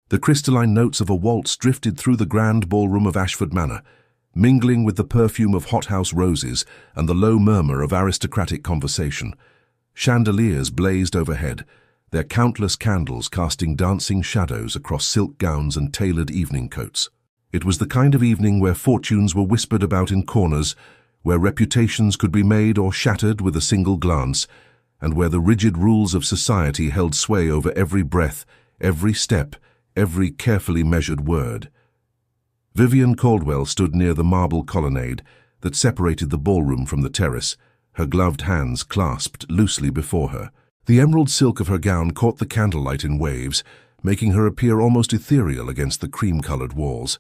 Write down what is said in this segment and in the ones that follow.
The crystalline notes of a waltz drifted through the grand ballroom of Ashford Manor, mingling with the perfume of hothouse roses and the low murmur of aristocratic conversation. Chandeliers blazed overhead, their countless candles casting dancing shadows across silk gowns and tailored evening coats. It was the kind of evening where fortunes were whispered about in corners, where reputations could be made or shattered with a single glance, and where the rigid rules of society held sway over every breath, every step, every carefully measured word. Vivian Caldwell stood near the marble colonnade that separated the ballroom from the terrace, her gloved hands clasped loosely before her. The emerald silk of her gown caught the candlelight in waves, making her appear almost ethereal against the cream-colored walls.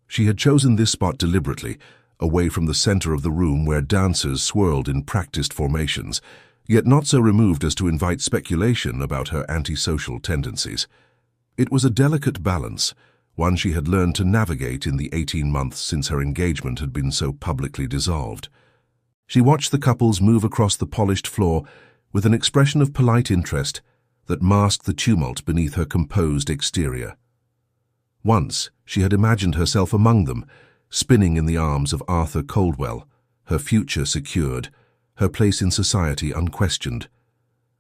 She had chosen this spot deliberately, away from the center of the room where dancers swirled in practiced formations, yet not so removed as to invite speculation about her antisocial tendencies. It was a delicate balance, one she had learned to navigate in the 18 months since her engagement had been so publicly dissolved. She watched the couples move across the polished floor with an expression of polite interest that masked the tumult beneath her composed exterior. Once, she had imagined herself among them, spinning in the arms of Arthur Caldwell, her future secured, her place in society unquestioned.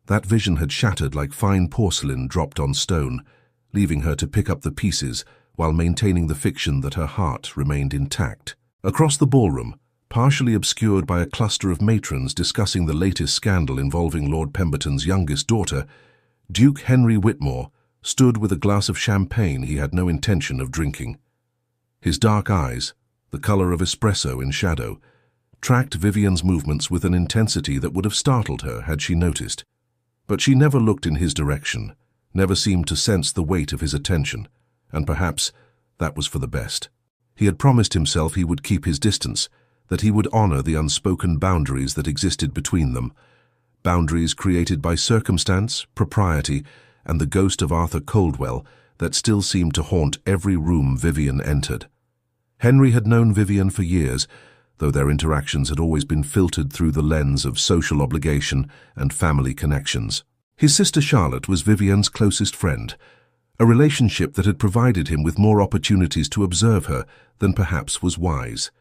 That vision had shattered like fine porcelain dropped on stone, leaving her to pick up the pieces while maintaining the fiction that her heart remained intact. Across the ballroom, partially obscured by a cluster of matrons discussing the latest scandal involving Lord Pemberton's youngest daughter, Duke Henry Whitmore stood with a glass of champagne he had no intention of drinking. His dark eyes, the color of espresso in shadow, tracked Vivian's movements with an intensity that would have startled her had she noticed. But she never looked in his direction, never seemed to sense the weight of his attention, and perhaps that was for the best. He had promised himself he would keep his distance, that he would honor the unspoken boundaries that existed between them, boundaries created by circumstance, propriety, and the ghost of Arthur Caldwell that still seemed to haunt every room Vivian entered. Henry had known Vivian for years, though their interactions had always been filtered through the lens of social obligation and family connections. His sister Charlotte was Vivian's closest friend, a relationship that had provided him with more opportunities to observe her than perhaps was wise.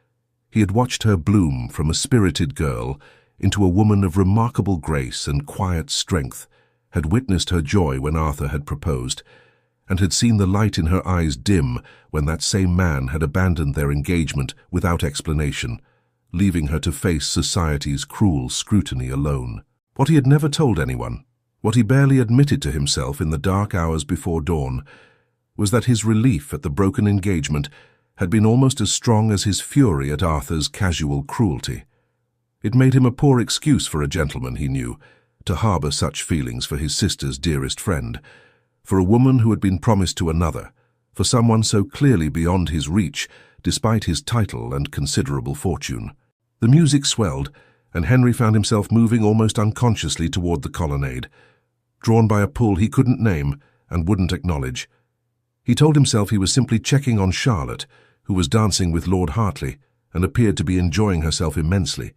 He had watched her bloom from a spirited girl into a woman of remarkable grace and quiet strength, had witnessed her joy when Arthur had proposed, and had seen the light in her eyes dim when that same man had abandoned their engagement without explanation, leaving her to face society's cruel scrutiny alone. What he had never told anyone, what he barely admitted to himself in the dark hours before dawn, was that his relief at the broken engagement had been almost as strong as his fury at Arthur's casual cruelty. It made him a poor excuse for a gentleman, he knew, to harbor such feelings for his sister's dearest friend, for a woman who had been promised to another, for someone so clearly beyond his reach, despite his title and considerable fortune. The music swelled, and Henry found himself moving almost unconsciously toward the colonnade, drawn by a pull he couldn't name and wouldn't acknowledge. He told himself he was simply checking on Charlotte, who was dancing with Lord Hartley and appeared to be enjoying herself immensely.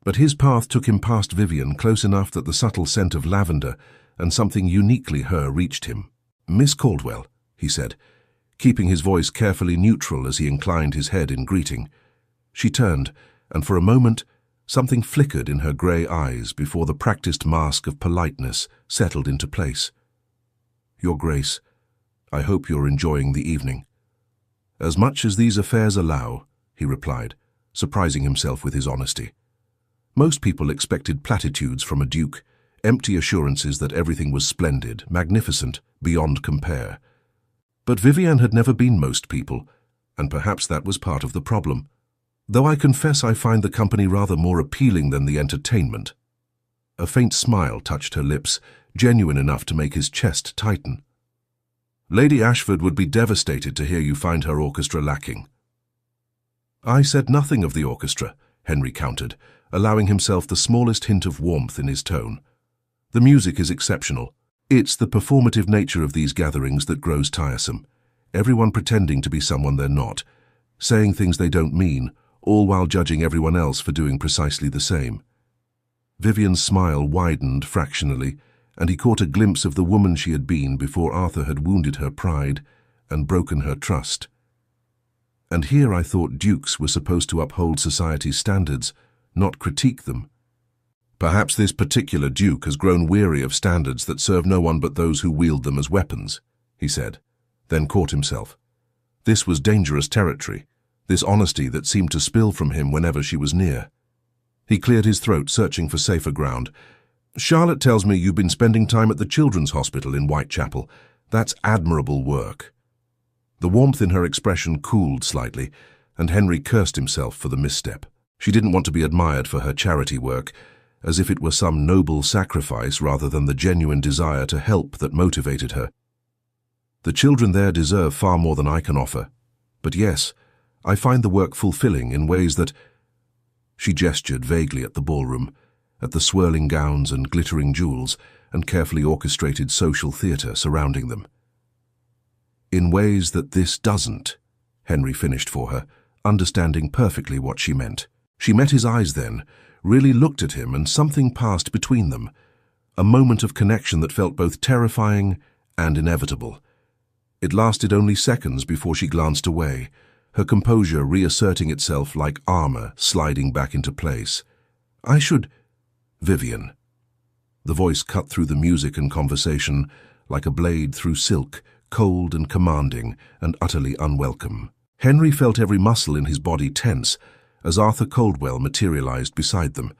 But his path took him past Vivian close enough that the subtle scent of lavender and something uniquely her reached him. "Miss Caldwell," he said, keeping his voice carefully neutral as he inclined his head in greeting. She turned, and for a moment something flickered in her grey eyes before the practiced mask of politeness settled into place. "Your Grace, I hope you're enjoying the evening." "As much as these affairs allow," he replied, surprising himself with his honesty. Most people expected platitudes from a duke, empty assurances that everything was splendid, magnificent, beyond compare. But Vivian had never been most people, and perhaps that was part of the problem. "Though I confess I find the company rather more appealing than the entertainment." A faint smile touched her lips, genuine enough to make his chest tighten. "Lady Ashford would be devastated to hear you find her orchestra lacking." "I said nothing of the orchestra," Henry countered, allowing himself the smallest hint of warmth in his tone. "The music is exceptional. It's the performative nature of these gatherings that grows tiresome. Everyone pretending to be someone they're not, saying things they don't mean, all while judging everyone else for doing precisely the same." Vivian's smile widened fractionally, and he caught a glimpse of the woman she had been before Arthur had wounded her pride and broken her trust. And here I thought dukes were supposed to uphold society's standards, not critique them. Perhaps this particular duke has grown weary of standards that serve no one but those who wield them as weapons, he said, then caught himself. This was dangerous territory, this honesty that seemed to spill from him whenever she was near. He cleared his throat, searching for safer ground. Charlotte tells me you've been spending time at the Children's Hospital in Whitechapel. That's admirable work. The warmth in her expression cooled slightly, and Henry cursed himself for the misstep. She didn't want to be admired for her charity work, as if it were some noble sacrifice rather than the genuine desire to help that motivated her. The children there deserve far more than I can offer. But yes, I find the work fulfilling in ways that... She gestured vaguely at the ballroom, at the swirling gowns and glittering jewels and carefully orchestrated social theatre surrounding them. In ways that this doesn't, Henry finished for her, understanding perfectly what she meant. She met his eyes then, really looked at him, and something passed between them, a moment of connection that felt both terrifying and inevitable. It lasted only seconds before she glanced away, her composure reasserting itself like armor sliding back into place. I should... Vivian. The voice cut through the music and conversation like a blade through silk, cold and commanding and utterly unwelcome. Henry felt every muscle in his body tense as Arthur Coldwell materialized beside them.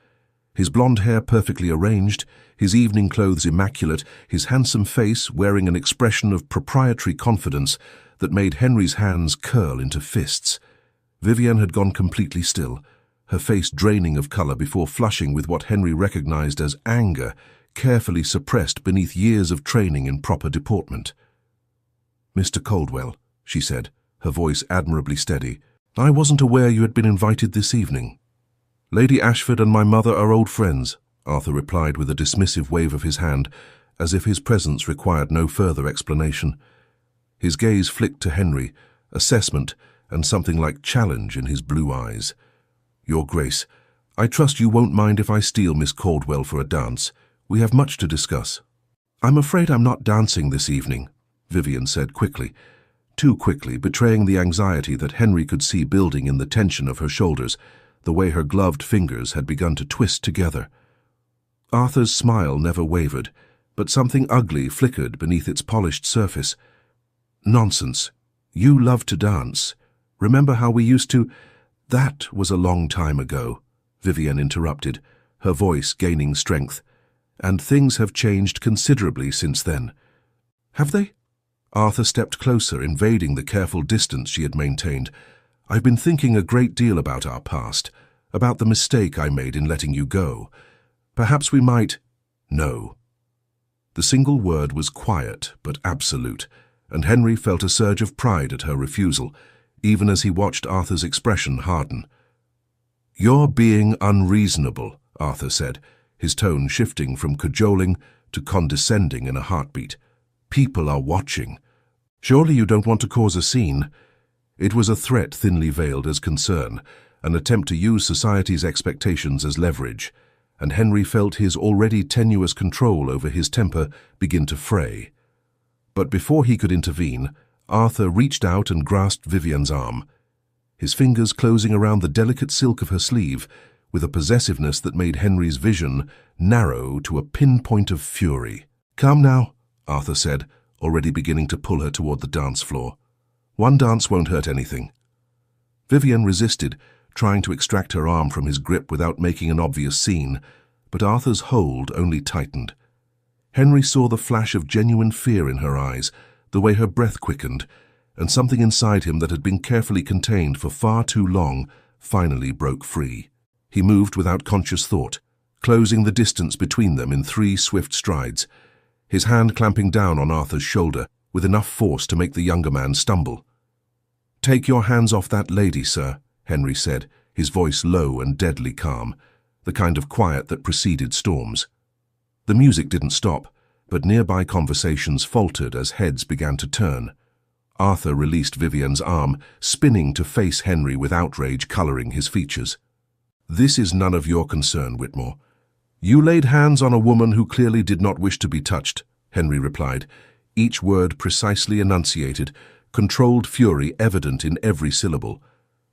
His blonde hair perfectly arranged, his evening clothes immaculate, his handsome face wearing an expression of proprietary confidence that made Henry's hands curl into fists. Vivian had gone completely still, her face draining of color before flushing with what Henry recognized as anger, carefully suppressed beneath years of training in proper deportment. "Mr. Coldwell," she said, her voice admirably steady, "I wasn't aware you had been invited this evening." "Lady Ashford and my mother are old friends," Arthur replied with a dismissive wave of his hand, as if his presence required no further explanation. His gaze flicked to Henry, assessment and something like challenge in his blue eyes. "Your Grace, I trust you won't mind if I steal Miss Caldwell for a dance. We have much to discuss." "I'm afraid I'm not dancing this evening," Vivian said quickly, too quickly, betraying the anxiety that Henry could see building in the tension of her shoulders, the way her gloved fingers had begun to twist together. Arthur's smile never wavered, but something ugly flickered beneath its polished surface. "Nonsense. You love to dance. Remember how we used to—" "That was a long time ago," Vivian interrupted, her voice gaining strength. "And things have changed considerably since then." "Have they?" Arthur stepped closer, invading the careful distance she had maintained. "I've been thinking a great deal about our past, about the mistake I made in letting you go. Perhaps we might—" "No." The single word was quiet but absolute, and Henry felt a surge of pride at her refusal, even as he watched Arthur's expression harden. "You're being unreasonable," Arthur said, his tone shifting from cajoling to condescending in a heartbeat. "People are watching. Surely you don't want to cause a scene?" It was a threat thinly veiled as concern, an attempt to use society's expectations as leverage, and Henry felt his already tenuous control over his temper begin to fray. But before he could intervene, Arthur reached out and grasped Vivian's arm, his fingers closing around the delicate silk of her sleeve with a possessiveness that made Henry's vision narrow to a pinpoint of fury. "Come now," Arthur said, already beginning to pull her toward the dance floor. "One dance won't hurt anything." Vivian resisted, trying to extract her arm from his grip without making an obvious scene, but Arthur's hold only tightened. Henry saw the flash of genuine fear in her eyes, the way her breath quickened, and something inside him that had been carefully contained for far too long finally broke free. He moved without conscious thought, closing the distance between them in 3 swift strides, his hand clamping down on Arthur's shoulder with enough force to make the younger man stumble. "Take your hands off that lady, sir," Henry said, his voice low and deadly calm, the kind of quiet that preceded storms. The music didn't stop, but nearby conversations faltered as heads began to turn. Arthur released Vivian's arm, spinning to face Henry with outrage coloring his features. "This is none of your concern, Whitmore. "You laid hands on a woman who clearly did not wish to be touched," Henry replied, each word precisely enunciated, controlled fury evident in every syllable.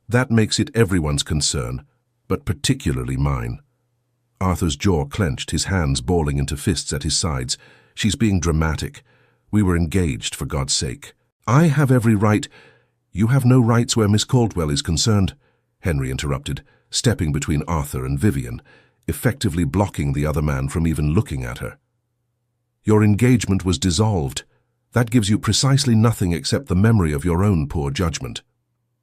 "That makes it everyone's concern, but particularly mine." Arthur's jaw clenched, his hands balling into fists at his sides. "She's being dramatic. We were engaged, for God's sake." "I have every right—" "You have no rights where Miss Caldwell is concerned," Henry interrupted, stepping between Arthur and Vivian, effectively blocking the other man from even looking at her. "Your engagement was dissolved. That gives you precisely nothing except the memory of your own poor judgment."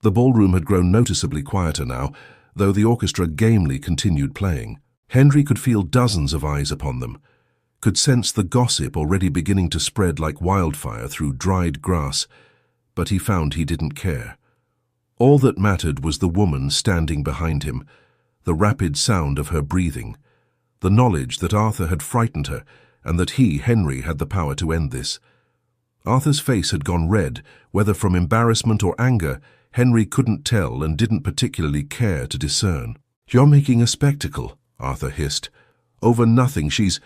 The ballroom had grown noticeably quieter now, though the orchestra gamely continued playing. Henry could feel dozens of eyes upon them, could sense the gossip already beginning to spread like wildfire through dried grass, but he found he didn't care. All that mattered was the woman standing behind him, the rapid sound of her breathing, the knowledge that Arthur had frightened her and that he, Henry, had the power to end this. Arthur's face had gone red, whether from embarrassment or anger, Henry couldn't tell and didn't particularly care to discern. "You're making a spectacle," Arthur hissed. "Over nothing. She's—"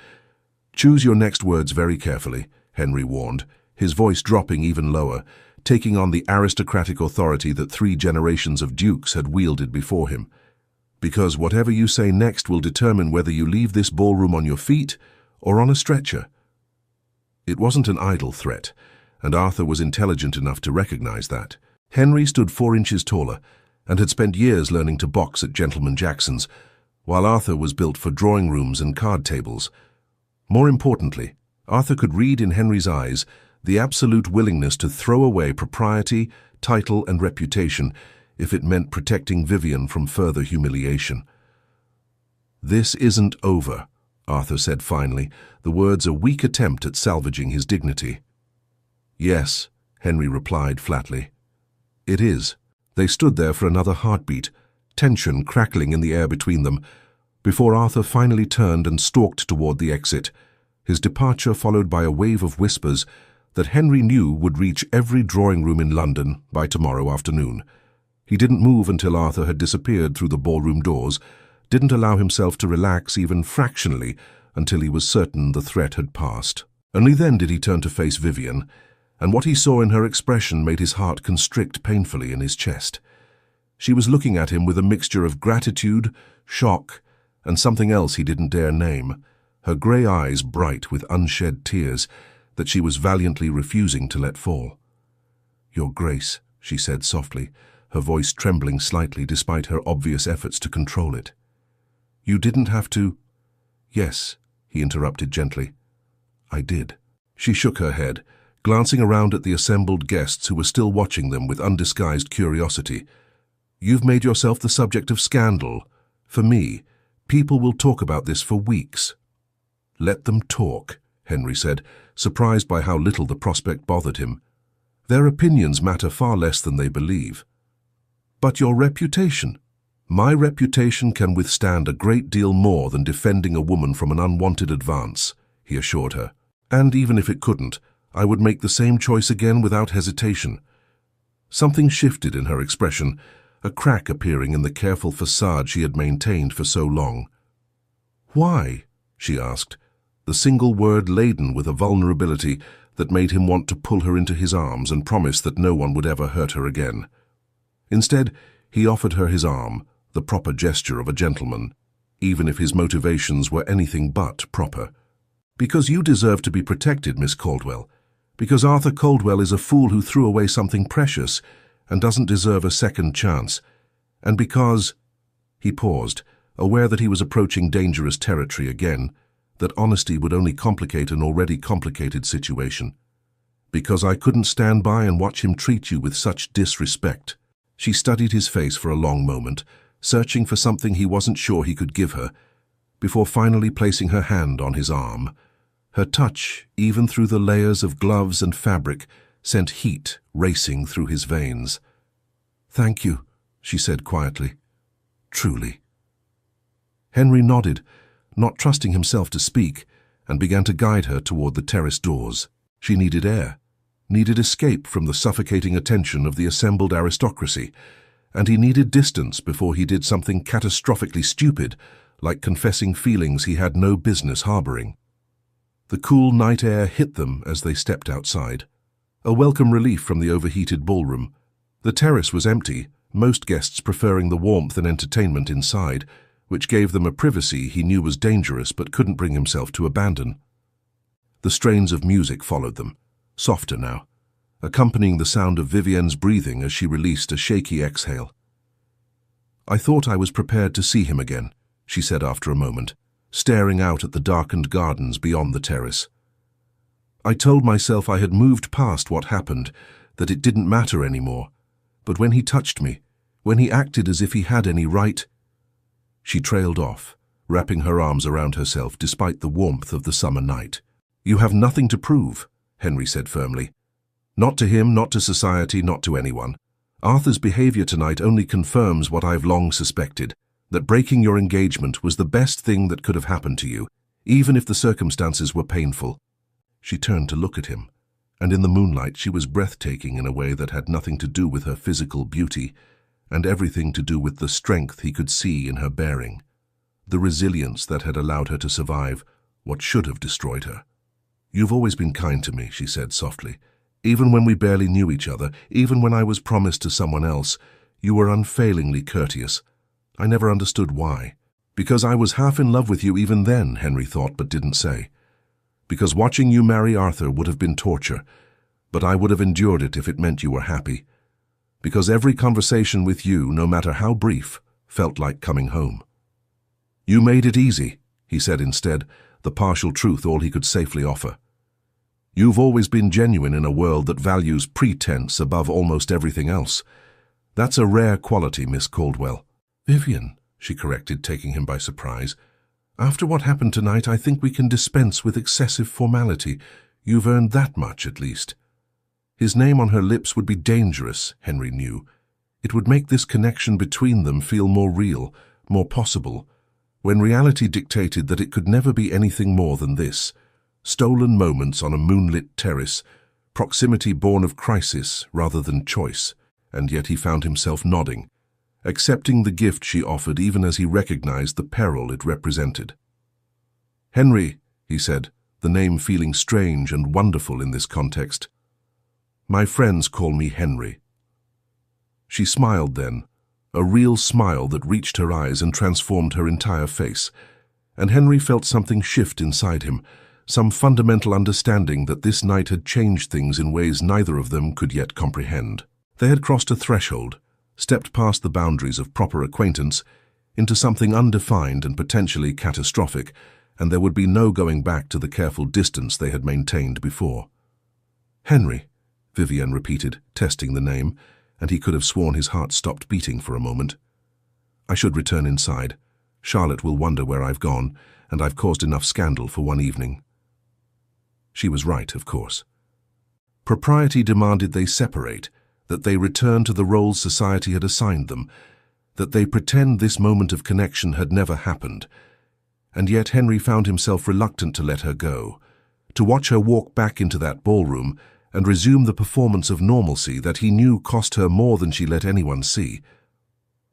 "Choose your next words very carefully," Henry warned, his voice dropping even lower, taking on the aristocratic authority that 3 generations of dukes had wielded before him. "Because whatever you say next will determine whether you leave this ballroom on your feet or on a stretcher." It wasn't an idle threat, and Arthur was intelligent enough to recognize that. Henry stood 4 inches taller and had spent years learning to box at Gentleman Jackson's, while Arthur was built for drawing rooms and card tables. More importantly, Arthur could read in Henry's eyes the absolute willingness to throw away propriety, title, and reputation if it meant protecting Vivian from further humiliation. "This isn't over," Arthur said finally, the words a weak attempt at salvaging his dignity. "Yes," Henry replied flatly. "It is." They stood there for another heartbeat, tension crackling in the air between them, before Arthur finally turned and stalked toward the exit, his departure followed by a wave of whispers that Henry knew would reach every drawing room in London by tomorrow afternoon. He didn't move until Arthur had disappeared through the ballroom doors, didn't allow himself to relax even fractionally until he was certain the threat had passed. Only then did he turn to face Vivian, and what he saw in her expression made his heart constrict painfully in his chest. She was looking at him with a mixture of gratitude, shock, and something else he didn't dare name, her grey eyes bright with unshed tears that she was valiantly refusing to let fall. "Your Grace," she said softly, her voice trembling slightly despite her obvious efforts to control it. "You didn't have to—" "Yes," he interrupted gently. "I did." She shook her head, glancing around at the assembled guests who were still watching them with undisguised curiosity. "You've made yourself the subject of scandal. For me, people will talk about this for weeks." "Let them talk," Henry said, surprised by how little the prospect bothered him. "Their opinions matter far less than they believe." "But your reputation—" "My reputation can withstand a great deal more than defending a woman from an unwanted advance," he assured her. "And even if it couldn't, I would make the same choice again without hesitation." Something shifted in her expression, a crack appearing in the careful facade she had maintained for so long. "Why?" she asked, the single word laden with a vulnerability that made him want to pull her into his arms and promise that no one would ever hurt her again. Instead, he offered her his arm, the proper gesture of a gentleman, even if his motivations were anything but proper. "Because you deserve to be protected, Miss Caldwell. Because Arthur Caldwell is a fool who threw away something precious and doesn't deserve a second chance. And because—" He paused, aware that he was approaching dangerous territory again, that honesty would only complicate an already complicated situation. "Because I couldn't stand by and watch him treat you with such disrespect." She studied his face for a long moment, searching for something he wasn't sure he could give her, before finally placing her hand on his arm. Her touch, even through the layers of gloves and fabric, sent heat racing through his veins. "Thank you," she said quietly. "Truly." Henry nodded, not trusting himself to speak, and began to guide her toward the terrace doors. She needed air, needed escape from the suffocating attention of the assembled aristocracy, and he needed distance before he did something catastrophically stupid, like confessing feelings he had no business harboring. The cool night air hit them as they stepped outside, a welcome relief from the overheated ballroom. The terrace was empty, most guests preferring the warmth and entertainment inside, which gave them a privacy he knew was dangerous but couldn't bring himself to abandon. The strains of music followed them, softer now, accompanying the sound of Vivienne's breathing as she released a shaky exhale. "I thought I was prepared to see him again," she said after a moment, staring out at the darkened gardens beyond the terrace. "I told myself I had moved past what happened, that it didn't matter anymore. But when he touched me, when he acted as if he had any right—" She trailed off, wrapping her arms around herself despite the warmth of the summer night. "You have nothing to prove," Henry said firmly. "Not to him, not to society, not to anyone. Arthur's behavior tonight only confirms what I've long suspected, that breaking your engagement was the best thing that could have happened to you, even if the circumstances were painful." She turned to look at him, and in the moonlight she was breathtaking in a way that had nothing to do with her physical beauty, and everything to do with the strength he could see in her bearing, the resilience that had allowed her to survive what should have destroyed her. "You've always been kind to me," she said softly. "Even when we barely knew each other, even when I was promised to someone else, you were unfailingly courteous. I never understood why. Because I was half in love with you even then," Henry thought but didn't say. "Because watching you marry Arthur would have been torture, but I would have endured it if it meant you were happy. Because every conversation with you, no matter how brief, felt like coming home." "You made it easy," he said instead, the partial truth all he could safely offer. "You've always been genuine in a world that values pretense above almost everything else. That's a rare quality, Miss Caldwell." "Vivian," she corrected, taking him by surprise. "After what happened tonight, I think we can dispense with excessive formality. You've earned that much, at least." His name on her lips would be dangerous, Henry knew. It would make this connection between them feel more real, more possible, when reality dictated that it could never be anything more than this: stolen moments on a moonlit terrace, proximity born of crisis rather than choice. And yet he found himself nodding, accepting the gift she offered even as he recognized the peril it represented. "Henry," he said, the name feeling strange and wonderful in this context. "My friends call me Henry." She smiled then, a real smile that reached her eyes and transformed her entire face, and Henry felt something shift inside him, some fundamental understanding that this night had changed things in ways neither of them could yet comprehend. They had crossed a threshold, stepped past the boundaries of proper acquaintance into something undefined and potentially catastrophic, and there would be no going back to the careful distance they had maintained before. "Henry," Vivienne repeated, testing the name, and he could have sworn his heart stopped beating for a moment. "I should return inside. Charlotte will wonder where I've gone, and I've caused enough scandal for one evening." She was right, of course. Propriety demanded they separate, that they return to the roles society had assigned them, that they pretend this moment of connection had never happened. And yet Henry found himself reluctant to let her go, to watch her walk back into that ballroom and resume the performance of normalcy that he knew cost her more than she let anyone see.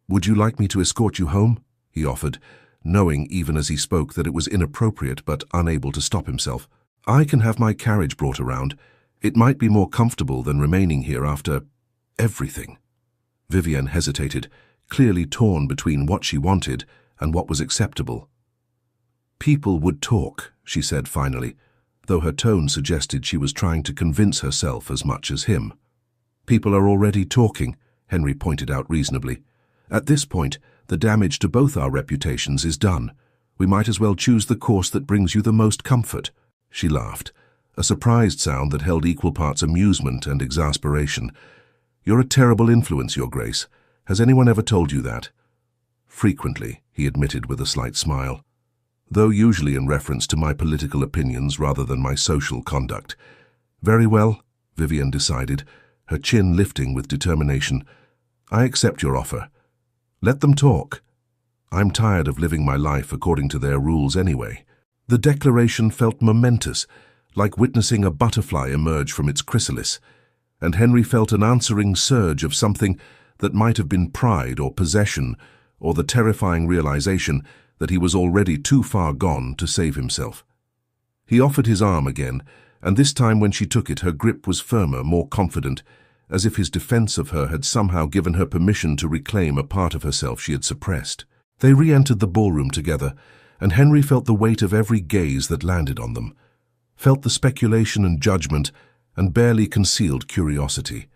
"Would you like me to escort you home?" he offered, knowing even as he spoke that it was inappropriate but unable to stop himself. "I can have my carriage brought around. It might be more comfortable than remaining here after everything." Vivienne hesitated, clearly torn between what she wanted and what was acceptable. "People would talk," she said finally, though her tone suggested she was trying to convince herself as much as him. "People are already talking," Henry pointed out reasonably. "At this point, the damage to both our reputations is done. We might as well choose the course that brings you the most comfort." She laughed, a surprised sound that held equal parts amusement and exasperation. "You're a terrible influence, Your Grace. Has anyone ever told you that?" "Frequently," he admitted with a slight smile, "though usually in reference to my political opinions rather than my social conduct." "Very well," Vivienne decided, her chin lifting with determination. "I accept your offer. Let them talk. I'm tired of living my life according to their rules anyway." The declaration felt momentous, like witnessing a butterfly emerge from its chrysalis, and Henry felt an answering surge of something that might have been pride or possession, or the terrifying realization that he was already too far gone to save himself. He offered his arm again, and this time when she took it, her grip was firmer, more confident, as if his defense of her had somehow given her permission to reclaim a part of herself she had suppressed. They re-entered the ballroom together, and Henry felt the weight of every gaze that landed on them, felt the speculation and judgment, and barely concealed curiosity.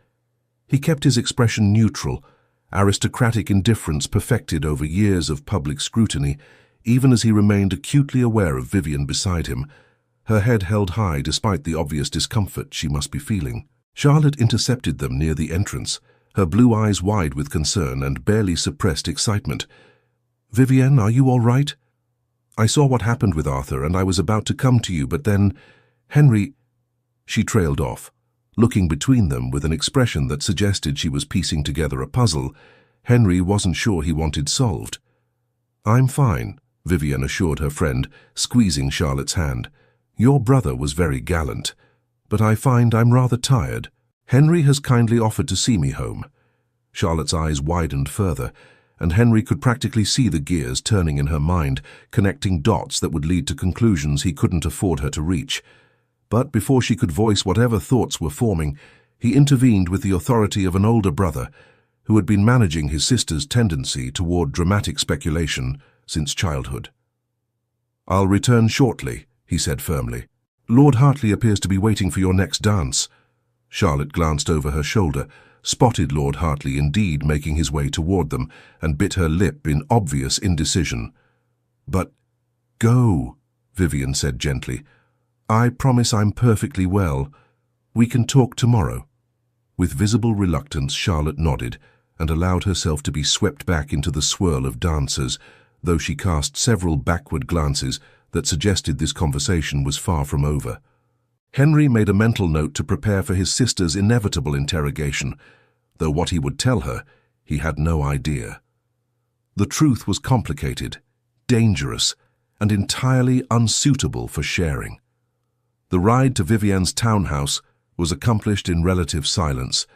He kept his expression neutral, aristocratic indifference perfected over years of public scrutiny, even as he remained acutely aware of Vivian beside him, her head held high despite the obvious discomfort she must be feeling. Charlotte intercepted them near the entrance, her blue eyes wide with concern and barely suppressed excitement. "Vivian, are you all right? I saw what happened with Arthur and I was about to come to you, but then, Henry—" She trailed off, looking between them with an expression that suggested she was piecing together a puzzle Henry wasn't sure he wanted solved. "I'm fine," Vivian assured her friend, squeezing Charlotte's hand. "Your brother was very gallant, but I find I'm rather tired. Henry has kindly offered to see me home." Charlotte's eyes widened further, and Henry could practically see the gears turning in her mind, connecting dots that would lead to conclusions he couldn't afford her to reach. But before she could voice whatever thoughts were forming, he intervened with the authority of an older brother who had been managing his sister's tendency toward dramatic speculation since childhood. "I'll return shortly," he said firmly. "Lord Hartley appears to be waiting for your next dance." Charlotte glanced over her shoulder, spotted Lord Hartley indeed making his way toward them, and bit her lip in obvious indecision. "But go," Vivian said gently. "I promise I'm perfectly well. We can talk tomorrow." With visible reluctance, Charlotte nodded and allowed herself to be swept back into the swirl of dancers, though she cast several backward glances that suggested this conversation was far from over. Henry made a mental note to prepare for his sister's inevitable interrogation, though what he would tell her, he had no idea. The truth was complicated, dangerous, and entirely unsuitable for sharing. The ride to Vivian's townhouse was accomplished in relative silence,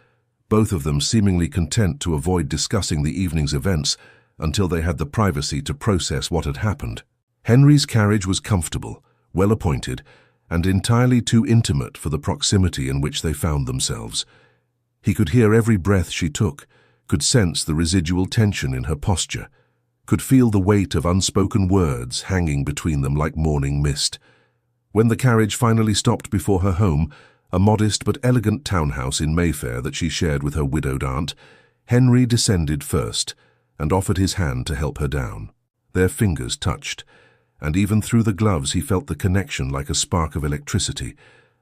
both of them seemingly content to avoid discussing the evening's events until they had the privacy to process what had happened. Henry's carriage was comfortable, well-appointed, and entirely too intimate for the proximity in which they found themselves. He could hear every breath she took, could sense the residual tension in her posture, could feel the weight of unspoken words hanging between them like morning mist. When the carriage finally stopped before her home, a modest but elegant townhouse in Mayfair that she shared with her widowed aunt, Henry descended first and offered his hand to help her down. Their fingers touched, and even through the gloves he felt the connection like a spark of electricity,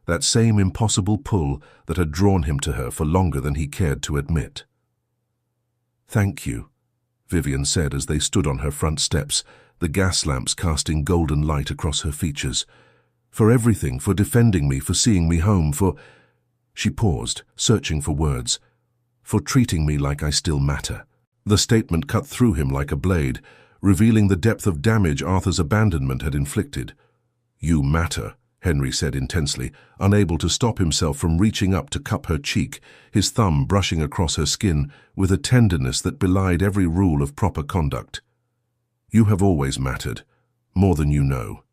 that same impossible pull that had drawn him to her for longer than he cared to admit. "Thank you," Vivian said as they stood on her front steps, the gas lamps casting golden light across her features. "For everything, for defending me, for seeing me home, for—" She paused, searching for words. "For treating me like I still matter." The statement cut through him like a blade, revealing the depth of damage Arthur's abandonment had inflicted. "You matter," Henry said intensely, unable to stop himself from reaching up to cup her cheek, his thumb brushing across her skin with a tenderness that belied every rule of proper conduct. "You have always mattered, more than you know."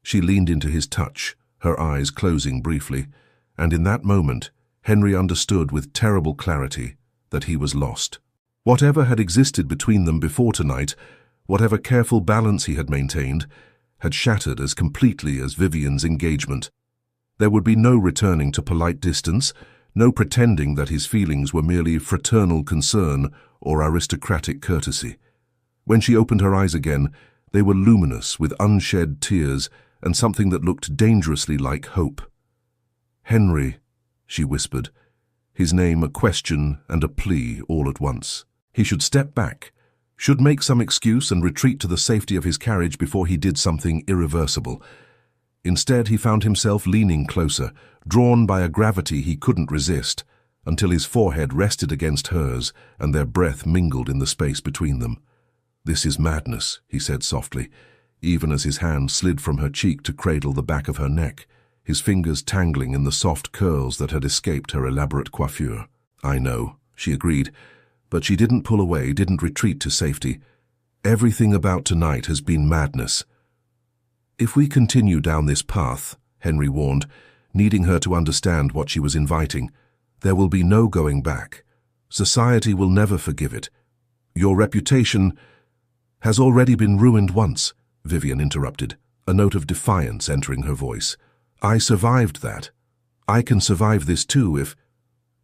She leaned into his touch, her eyes closing briefly, and in that moment, Henry understood with terrible clarity that he was lost. Whatever had existed between them before tonight, whatever careful balance he had maintained, had shattered as completely as Vivian's engagement. There would be no returning to polite distance, no pretending that his feelings were merely fraternal concern or aristocratic courtesy. When she opened her eyes again, they were luminous with unshed tears and something that looked dangerously like hope. "Henry," she whispered, his name a question and a plea all at once. He should step back, should make some excuse and retreat to the safety of his carriage before he did something irreversible. Instead, he found himself leaning closer, drawn by a gravity he couldn't resist, until his forehead rested against hers and their breath mingled in the space between them. "This is madness," he said softly, even as his hand slid from her cheek to cradle the back of her neck, his fingers tangling in the soft curls that had escaped her elaborate coiffure. "I know," she agreed, but she didn't pull away, didn't retreat to safety. Everything about tonight has been madness. If we continue down this path, Henry warned, needing her to understand what she was inviting, there will be no going back. Society will never forgive it. Your reputation has already been ruined once, Vivian interrupted, a note of defiance entering her voice. I survived that. I can survive this too if...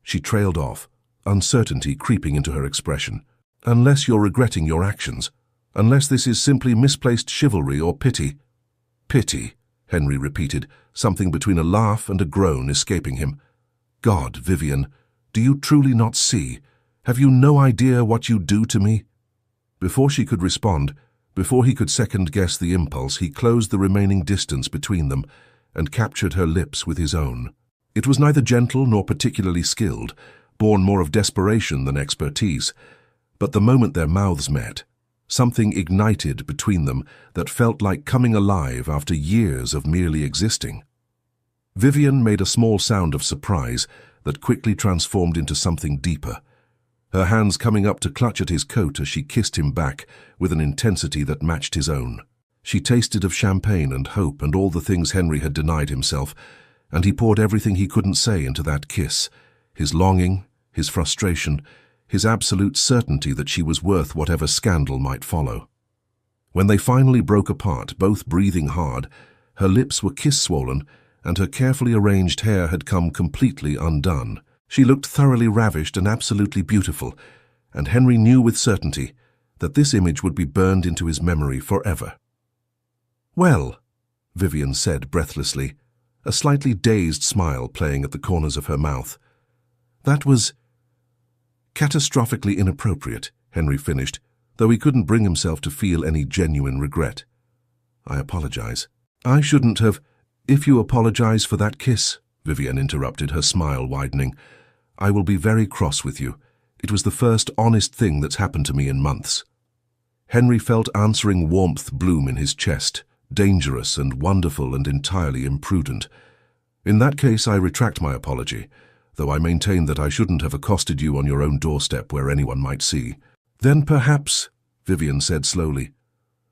She trailed off, uncertainty creeping into her expression. Unless you're regretting your actions. Unless this is simply misplaced chivalry or pity. Pity, Henry repeated, something between a laugh and a groan escaping him. God, Vivian, do you truly not see? Have you no idea what you do to me? Before she could respond, before he could second-guess the impulse, he closed the remaining distance between them and captured her lips with his own. It was neither gentle nor particularly skilled, born more of desperation than expertise. But the moment their mouths met, something ignited between them that felt like coming alive after years of merely existing. Vivian made a small sound of surprise that quickly transformed into something deeper, her hands coming up to clutch at his coat as she kissed him back with an intensity that matched his own. She tasted of champagne and hope and all the things Henry had denied himself, and he poured everything he couldn't say into that kiss, his longing, his frustration, his absolute certainty that she was worth whatever scandal might follow. When they finally broke apart, both breathing hard, her lips were kiss-swollen and her carefully arranged hair had come completely undone. She looked thoroughly ravished and absolutely beautiful, and Henry knew with certainty that this image would be burned into his memory forever. "Well," Vivian said breathlessly, a slightly dazed smile playing at the corners of her mouth. "That was catastrophically inappropriate," Henry finished, though he couldn't bring himself to feel any genuine regret. "I apologize." "I shouldn't have—" "If you apologize for that kiss," Vivian interrupted, her smile widening, "I will be very cross with you. It was the first honest thing that's happened to me in months." Henry felt answering warmth bloom in his chest, dangerous and wonderful and entirely imprudent. "In that case, I retract my apology, though I maintain that I shouldn't have accosted you on your own doorstep where anyone might see." "Then perhaps," Vivian said slowly,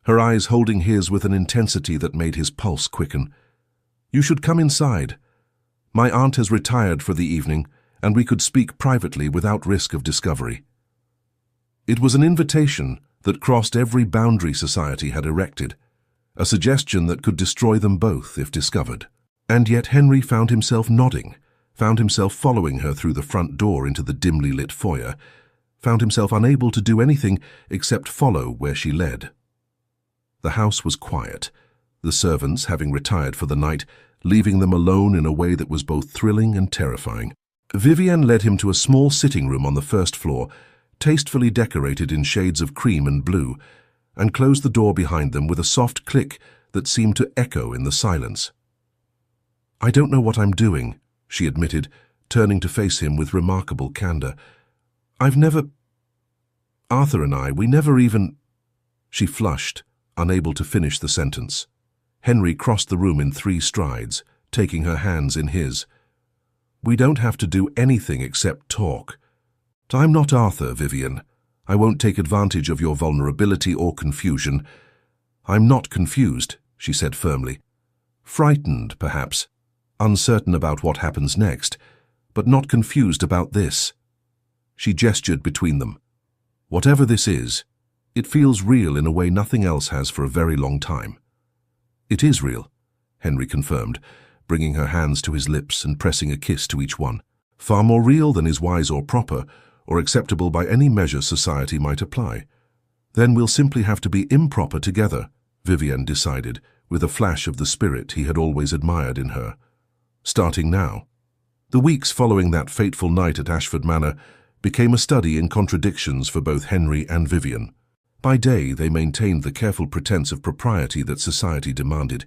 her eyes holding his with an intensity that made his pulse quicken, "you should come inside. My aunt has retired for the evening, and we could speak privately without risk of discovery." It was an invitation that crossed every boundary society had erected, a suggestion that could destroy them both if discovered. And yet Henry found himself nodding, found himself following her through the front door into the dimly lit foyer, found himself unable to do anything except follow where she led. The house was quiet, the servants having retired for the night, leaving them alone in a way that was both thrilling and terrifying. Vivian led him to a small sitting room on the first floor, tastefully decorated in shades of cream and blue, and closed the door behind them with a soft click that seemed to echo in the silence. "I don't know what I'm doing," she admitted, turning to face him with remarkable candor. Arthur and I, we never even—" She flushed, unable to finish the sentence. Henry crossed the room in 3 strides, taking her hands in his. "We don't have to do anything except talk. I'm not Arthur, Vivian. I won't take advantage of your vulnerability or confusion. I'm not confused," she said firmly. "Frightened, perhaps, uncertain about what happens next, but not confused about this." She gestured between them. "Whatever this is, it feels real in a way nothing else has for a very long time." "It is real," Henry confirmed, bringing her hands to his lips and pressing a kiss to each one. "Far more real than is wise or proper, or acceptable by any measure society might apply." "Then we'll simply have to be improper together," Vivian decided, with a flash of the spirit he had always admired in her. "Starting now." The weeks following that fateful night at Ashford Manor became a study in contradictions for both Henry and Vivian. By day, they maintained the careful pretense of propriety that society demanded,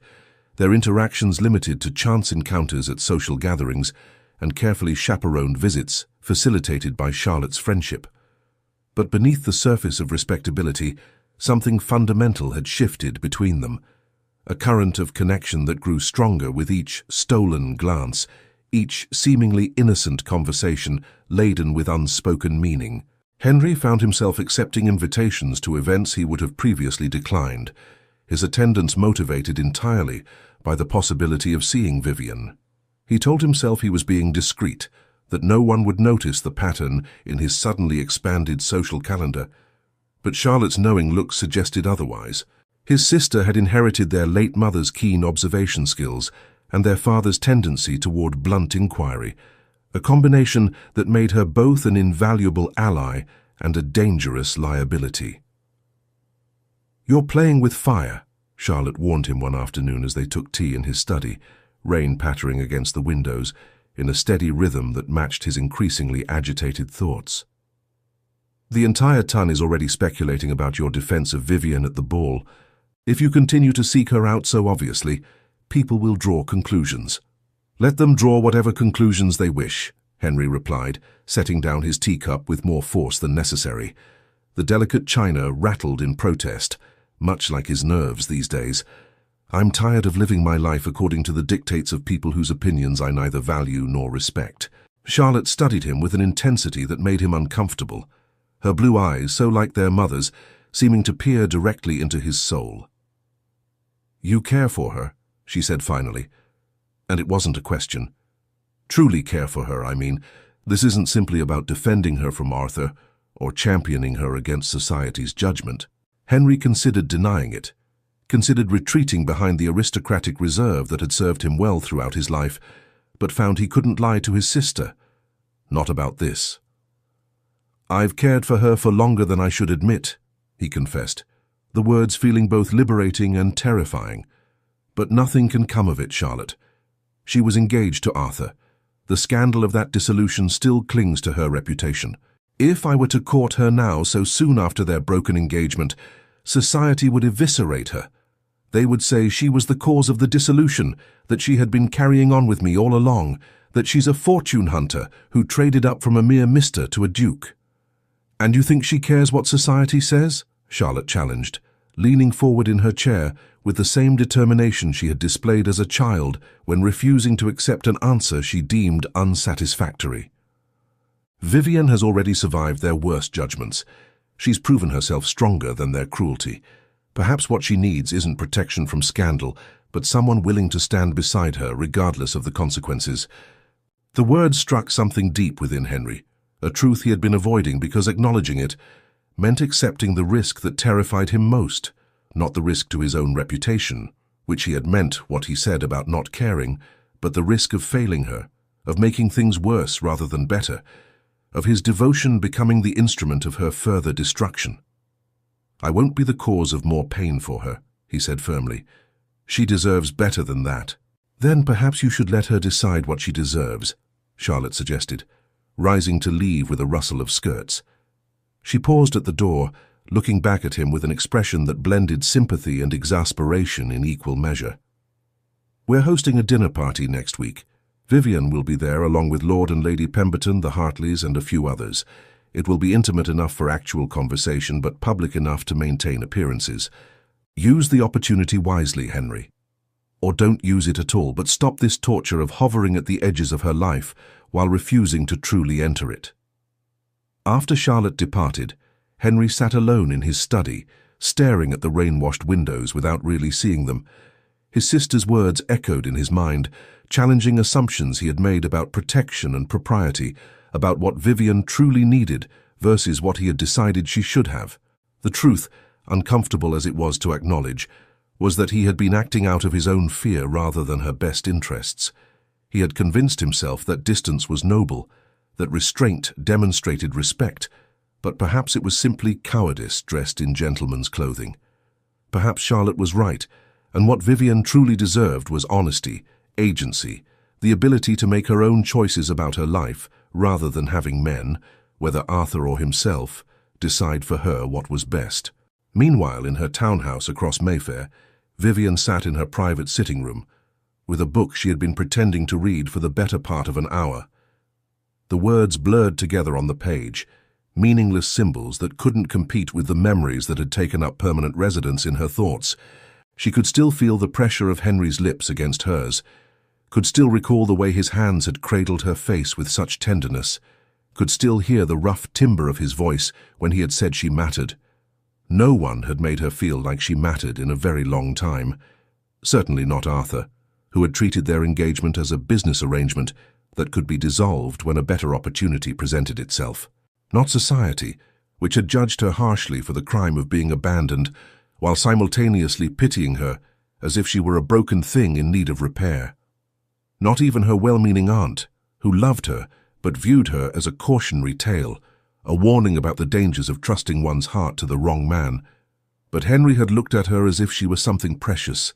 their interactions limited to chance encounters at social gatherings and carefully chaperoned visits facilitated by Charlotte's friendship. But beneath the surface of respectability, something fundamental had shifted between them, a current of connection that grew stronger with each stolen glance, each seemingly innocent conversation laden with unspoken meaning. Henry found himself accepting invitations to events he would have previously declined, his attendance motivated entirely by the possibility of seeing Vivian. He told himself he was being discreet, that no one would notice the pattern in his suddenly expanded social calendar. But Charlotte's knowing looks suggested otherwise. His sister had inherited their late mother's keen observation skills and their father's tendency toward blunt inquiry, a combination that made her both an invaluable ally and a dangerous liability. "You're playing with fire," Charlotte warned him one afternoon as they took tea in his study, rain pattering against the windows in a steady rhythm that matched his increasingly agitated thoughts. "The entire ton is already speculating about your defense of Vivian at the ball. If you continue to seek her out so obviously, people will draw conclusions." "Let them draw whatever conclusions they wish," Henry replied, setting down his teacup with more force than necessary. The delicate china rattled in protest, much like his nerves these days. "I'm tired of living my life according to the dictates of people whose opinions I neither value nor respect." Charlotte studied him with an intensity that made him uncomfortable, her blue eyes, so like their mother's, seeming to peer directly into his soul. "You care for her," she said finally. And it wasn't a question. "Truly care for her, I mean. This isn't simply about defending her from Arthur or championing her against society's judgment." Henry considered denying it, considered retreating behind the aristocratic reserve that had served him well throughout his life, but found he couldn't lie to his sister. Not about this. "I've cared for her for longer than I should admit," he confessed, the words feeling both liberating and terrifying. "But nothing can come of it, Charlotte. She was engaged to Arthur. The scandal of that dissolution still clings to her reputation. If I were to court her now so soon after their broken engagement, society would eviscerate her. They would say she was the cause of the dissolution, that she had been carrying on with me all along, that she's a fortune hunter who traded up from a mere mister to a duke." "And you think she cares what society says?" Charlotte challenged, leaning forward in her chair with the same determination she had displayed as a child when refusing to accept an answer she deemed unsatisfactory. "Vivian has already survived their worst judgments. She's proven herself stronger than their cruelty. Perhaps what she needs isn't protection from scandal, but someone willing to stand beside her regardless of the consequences." The words struck something deep within Henry, a truth he had been avoiding because acknowledging it meant accepting the risk that terrified him most, not the risk to his own reputation, which he had meant what he said about not caring, but the risk of failing her, of making things worse rather than better, of his devotion becoming the instrument of her further destruction. "I won't be the cause of more pain for her," he said firmly. "She deserves better than that." "Then perhaps you should let her decide what she deserves," Charlotte suggested, rising to leave with a rustle of skirts. She paused at the door, looking back at him with an expression that blended sympathy and exasperation in equal measure. "We're hosting a dinner party next week. Vivian will be there along with Lord and Lady Pemberton, the Hartleys, and a few others. It will be intimate enough for actual conversation, but public enough to maintain appearances. Use the opportunity wisely, Henry. Or don't use it at all, but stop this torture of hovering at the edges of her life while refusing to truly enter it." After Charlotte departed, Henry sat alone in his study, staring at the rain-washed windows without really seeing them. His sister's words echoed in his mind, challenging assumptions he had made about protection and propriety, about what Vivian truly needed versus what he had decided she should have. The truth, uncomfortable as it was to acknowledge, was that he had been acting out of his own fear rather than her best interests. He had convinced himself that distance was noble, that restraint demonstrated respect, but perhaps it was simply cowardice dressed in gentleman's clothing. Perhaps Charlotte was right, and what Vivian truly deserved was honesty, agency, the ability to make her own choices about her life, rather than having men, whether Arthur or himself, decide for her what was best. Meanwhile, in her townhouse across Mayfair, Vivian sat in her private sitting room, with a book she had been pretending to read for the better part of an hour. The words blurred together on the page, meaningless symbols that couldn't compete with the memories that had taken up permanent residence in her thoughts. She could still feel the pressure of Henry's lips against hers, could still recall the way his hands had cradled her face with such tenderness, could still hear the rough timbre of his voice when he had said she mattered. No one had made her feel like she mattered in a very long time. Certainly not Arthur, who had treated their engagement as a business arrangement that could be dissolved when a better opportunity presented itself. Not society, which had judged her harshly for the crime of being abandoned, while simultaneously pitying her as if she were a broken thing in need of repair. Not even her well-meaning aunt, who loved her but viewed her as a cautionary tale, a warning about the dangers of trusting one's heart to the wrong man. But Henry had looked at her as if she was something precious,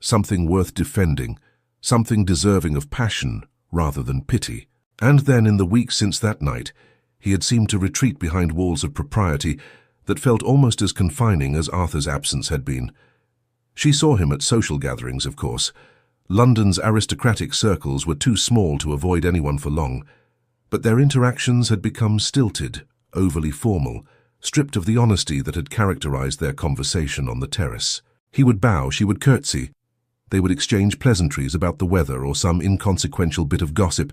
something worth defending, something deserving of passion rather than pity. And then, in the weeks since that night, he had seemed to retreat behind walls of propriety that felt almost as confining as Arthur's absence had been. She saw him at social gatherings, of course. London's aristocratic circles were too small to avoid anyone for long, but their interactions had become stilted, overly formal, stripped of the honesty that had characterized their conversation on the terrace. He would bow, she would curtsy. They would exchange pleasantries about the weather or some inconsequential bit of gossip,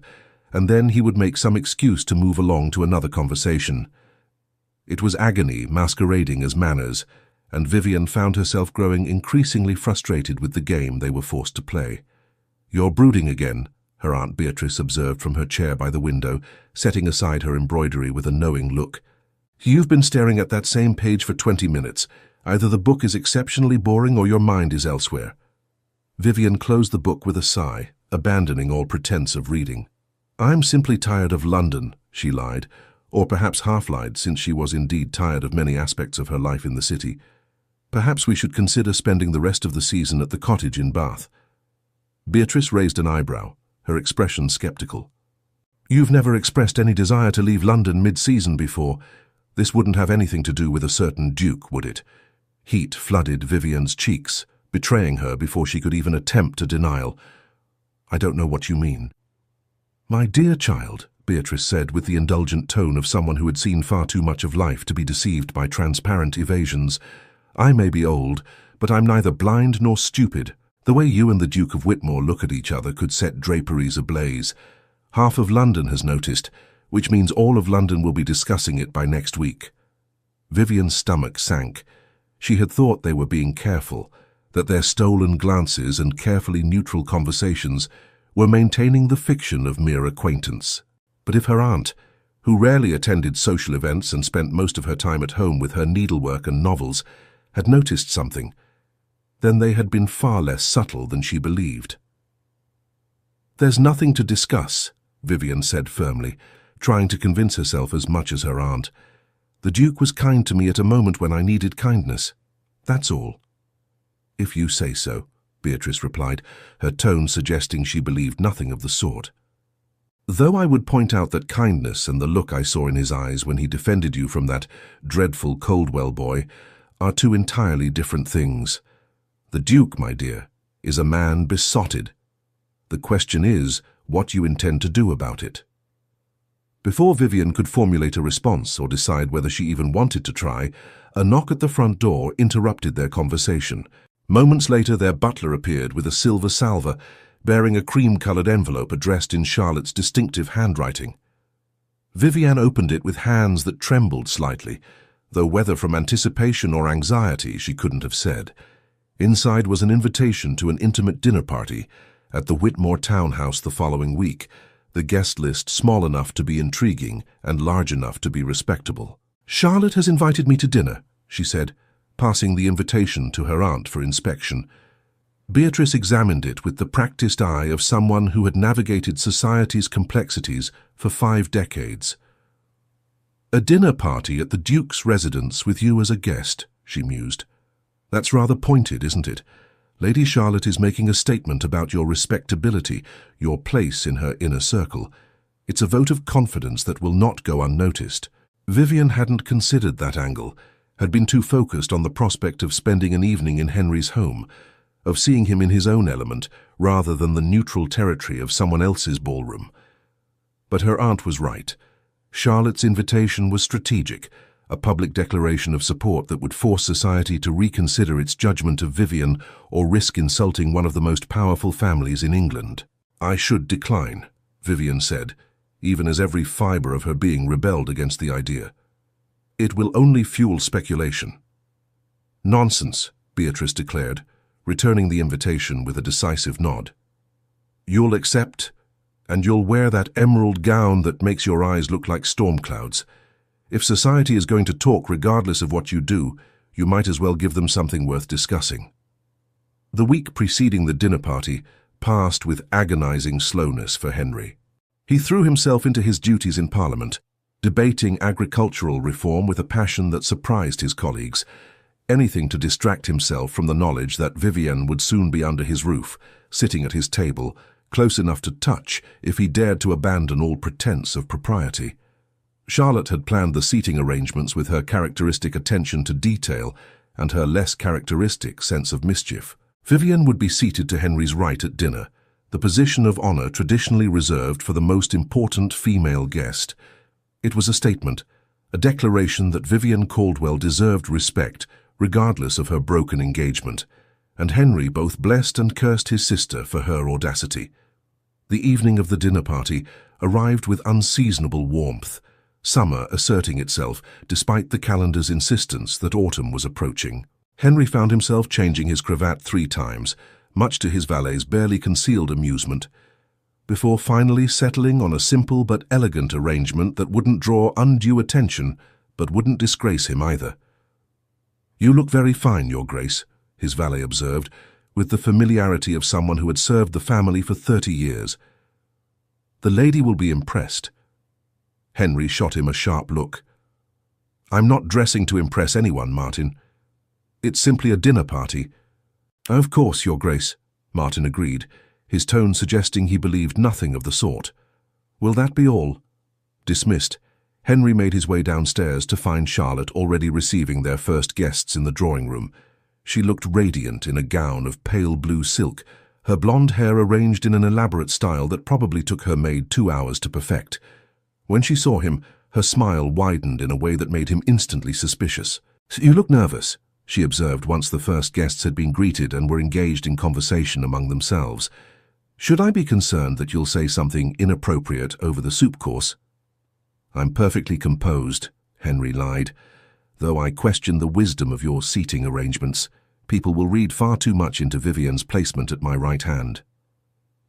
and then he would make some excuse to move along to another conversation. It was agony masquerading as manners, and Vivian found herself growing increasingly frustrated with the game they were forced to play. "You're brooding again," her Aunt Beatrice observed from her chair by the window, setting aside her embroidery with a knowing look. "You've been staring at that same page for 20 minutes. Either the book is exceptionally boring or your mind is elsewhere." Vivian closed the book with a sigh, abandoning all pretense of reading. "I'm simply tired of London," she lied, or perhaps half-lied, since she was indeed tired of many aspects of her life in the city. "Perhaps we should consider spending the rest of the season at the cottage in Bath." Beatrice raised an eyebrow, her expression skeptical. "You've never expressed any desire to leave London mid-season before. This wouldn't have anything to do with a certain duke, would it?" Heat flooded Vivian's cheeks, betraying her before she could even attempt a denial. "I don't know what you mean." "My dear child," Beatrice said with the indulgent tone of someone who had seen far too much of life to be deceived by transparent evasions, "I may be old, but I'm neither blind nor stupid. The way you and the Duke of Whitmore look at each other could set draperies ablaze. Half of London has noticed, which means all of London will be discussing it by next week." Vivian's stomach sank. She had thought they were being careful, that their stolen glances and carefully neutral conversations were maintaining the fiction of mere acquaintance. But if her aunt, who rarely attended social events and spent most of her time at home with her needlework and novels, had noticed something, then they had been far less subtle than she believed. "There's nothing to discuss," Vivian said firmly, trying to convince herself as much as her aunt. "The Duke was kind to me at a moment when I needed kindness. That's all." "If you say so," Beatrice replied, her tone suggesting she believed nothing of the sort. "Though I would point out that kindness and the look I saw in his eyes when he defended you from that dreadful Coldwell boy are two entirely different things. The Duke, my dear, is a man besotted. The question is what you intend to do about it." Before Vivian could formulate a response or decide whether she even wanted to try, a knock at the front door interrupted their conversation. Moments later, their butler appeared with a silver salver, bearing a cream-colored envelope addressed in Charlotte's distinctive handwriting. Vivian opened it with hands that trembled slightly, though whether from anticipation or anxiety she couldn't have said. Inside was an invitation to an intimate dinner party at the Whitmore townhouse the following week, the guest list small enough to be intriguing and large enough to be respectable. "Charlotte has invited me to dinner," she said, passing the invitation to her aunt for inspection. Beatrice examined it with the practiced eye of someone who had navigated society's complexities for 5 decades. "A dinner party at the Duke's residence with you as a guest," she mused. "That's rather pointed, isn't it? Lady Charlotte is making a statement about your respectability, your place in her inner circle. It's a vote of confidence that will not go unnoticed." Vivian hadn't considered that angle, had been too focused on the prospect of spending an evening in Henry's home, of seeing him in his own element rather than the neutral territory of someone else's ballroom. But her aunt was right. Charlotte's invitation was strategic, a public declaration of support that would force society to reconsider its judgment of Vivian or risk insulting one of the most powerful families in England. "I should decline," Vivian said, even as every fibre of her being rebelled against the idea. "It will only fuel speculation." "Nonsense," Beatrice declared, returning the invitation with a decisive nod. "You'll accept, and you'll wear that emerald gown that makes your eyes look like storm clouds. If society is going to talk regardless of what you do, you might as well give them something worth discussing." The week preceding the dinner party passed with agonizing slowness for Henry. He threw himself into his duties in Parliament, debating agricultural reform with a passion that surprised his colleagues, anything to distract himself from the knowledge that Vivienne would soon be under his roof, sitting at his table, close enough to touch if he dared to abandon all pretense of propriety. Charlotte had planned the seating arrangements with her characteristic attention to detail and her less characteristic sense of mischief. Vivienne would be seated to Henry's right at dinner, the position of honor traditionally reserved for the most important female guest. It was a statement, a declaration that Vivienne Caldwell deserved respect, regardless of her broken engagement, and Henry both blessed and cursed his sister for her audacity. The evening of the dinner party arrived with unseasonable warmth, summer asserting itself despite the calendar's insistence that autumn was approaching. Henry found himself changing his cravat 3 times, much to his valet's barely concealed amusement, before finally settling on a simple but elegant arrangement that wouldn't draw undue attention, but wouldn't disgrace him either. "You look very fine, Your Grace," his valet observed, with the familiarity of someone who had served the family for 30 years. "The lady will be impressed." Henry shot him a sharp look. "I'm not dressing to impress anyone, Martin. It's simply a dinner party." "Of course, Your Grace," Martin agreed, his tone suggesting he believed nothing of the sort. "Will that be all?" Dismissed, Henry made his way downstairs to find Charlotte already receiving their first guests in the drawing room. She looked radiant in a gown of pale blue silk, her blonde hair arranged in an elaborate style that probably took her maid 2 hours to perfect. When she saw him, her smile widened in a way that made him instantly suspicious. "You look nervous," she observed once the first guests had been greeted and were engaged in conversation among themselves. "Should I be concerned that you'll say something inappropriate over the soup course?" "I'm perfectly composed," Henry lied, "though I question the wisdom of your seating arrangements. People will read far too much into Vivienne's placement at my right hand."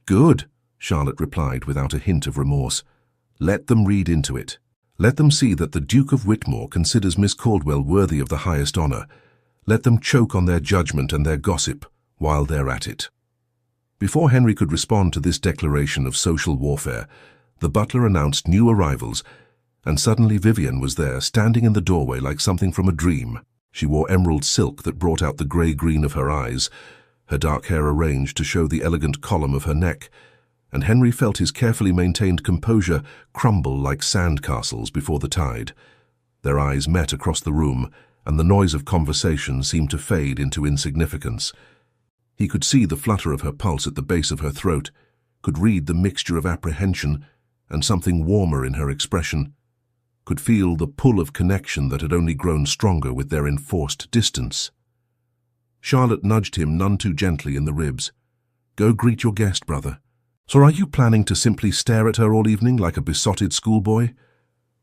"Good," Charlotte replied without a hint of remorse. "Let them read into it. Let them see that the Duke of Whitmore considers Miss Caldwell worthy of the highest honor. Let them choke on their judgment and their gossip while they're at it." Before Henry could respond to this declaration of social warfare, the butler announced new arrivals, and suddenly Vivienne was there, standing in the doorway like something from a dream. She wore emerald silk that brought out the grey-green of her eyes, her dark hair arranged to show the elegant column of her neck, and Henry felt his carefully maintained composure crumble like sand castles before the tide. Their eyes met across the room, and the noise of conversation seemed to fade into insignificance. He could see the flutter of her pulse at the base of her throat, could read the mixture of apprehension and something warmer in her expression, could feel the pull of connection that had only grown stronger with their enforced distance. Charlotte nudged him none too gently in the ribs. "Go greet your guest, brother." "So are you planning to simply stare at her all evening like a besotted schoolboy?"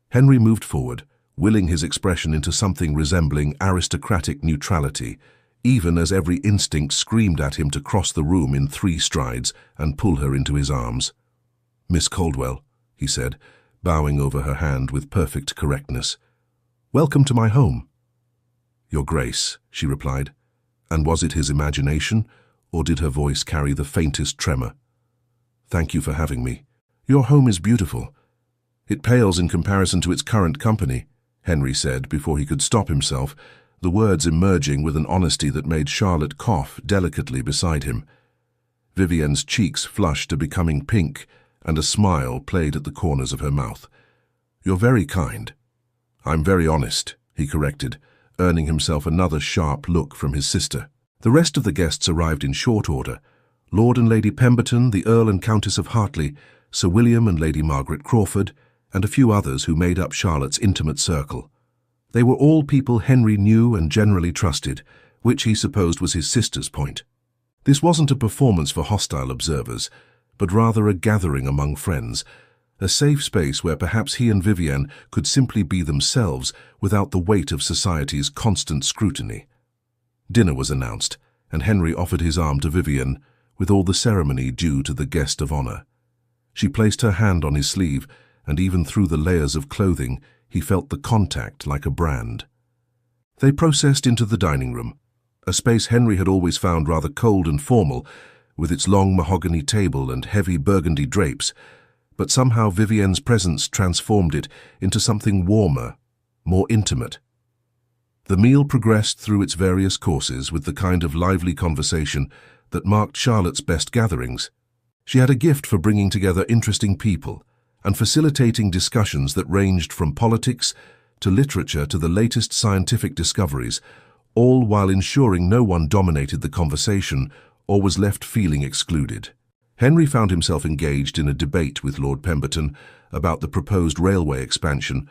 Henry moved forward, willing his expression into something resembling aristocratic neutrality, even as every instinct screamed at him to cross the room in 3 strides and pull her into his arms. "Miss Caldwell," he said, bowing over her hand with perfect correctness. "Welcome to my home." "Your Grace," she replied. And was it his imagination, or did her voice carry the faintest tremor? "Thank you for having me. Your home is beautiful." "It pales in comparison to its current company," Henry said before he could stop himself, the words emerging with an honesty that made Charlotte cough delicately beside him. Vivienne's cheeks flushed to becoming pink, and a smile played at the corners of her mouth. "You're very kind." "I'm very honest," he corrected, earning himself another sharp look from his sister. The rest of the guests arrived in short order. Lord and Lady Pemberton, the Earl and Countess of Hartley, Sir William and Lady Margaret Crawford, and a few others who made up Charlotte's intimate circle. They were all people Henry knew and generally trusted, which he supposed was his sister's point. This wasn't a performance for hostile observers, but rather a gathering among friends, A safe space where perhaps he and Vivienne could simply be themselves without the weight of society's constant scrutiny. Dinner was announced, and Henry offered his arm to Vivienne, with all the ceremony due to the guest of honor. She placed her hand on his sleeve, and even through the layers of clothing, he felt the contact like a brand. They processed into the dining room, a space Henry had always found rather cold and formal, with its long mahogany table and heavy burgundy drapes, but somehow Vivienne's presence transformed it into something warmer, more intimate. The meal progressed through its various courses with the kind of lively conversation that marked Charlotte's best gatherings. She had a gift for bringing together interesting people and facilitating discussions that ranged from politics to literature to the latest scientific discoveries, all while ensuring no one dominated the conversation or was left feeling excluded. Henry found himself engaged in a debate with Lord Pemberton about the proposed railway expansion,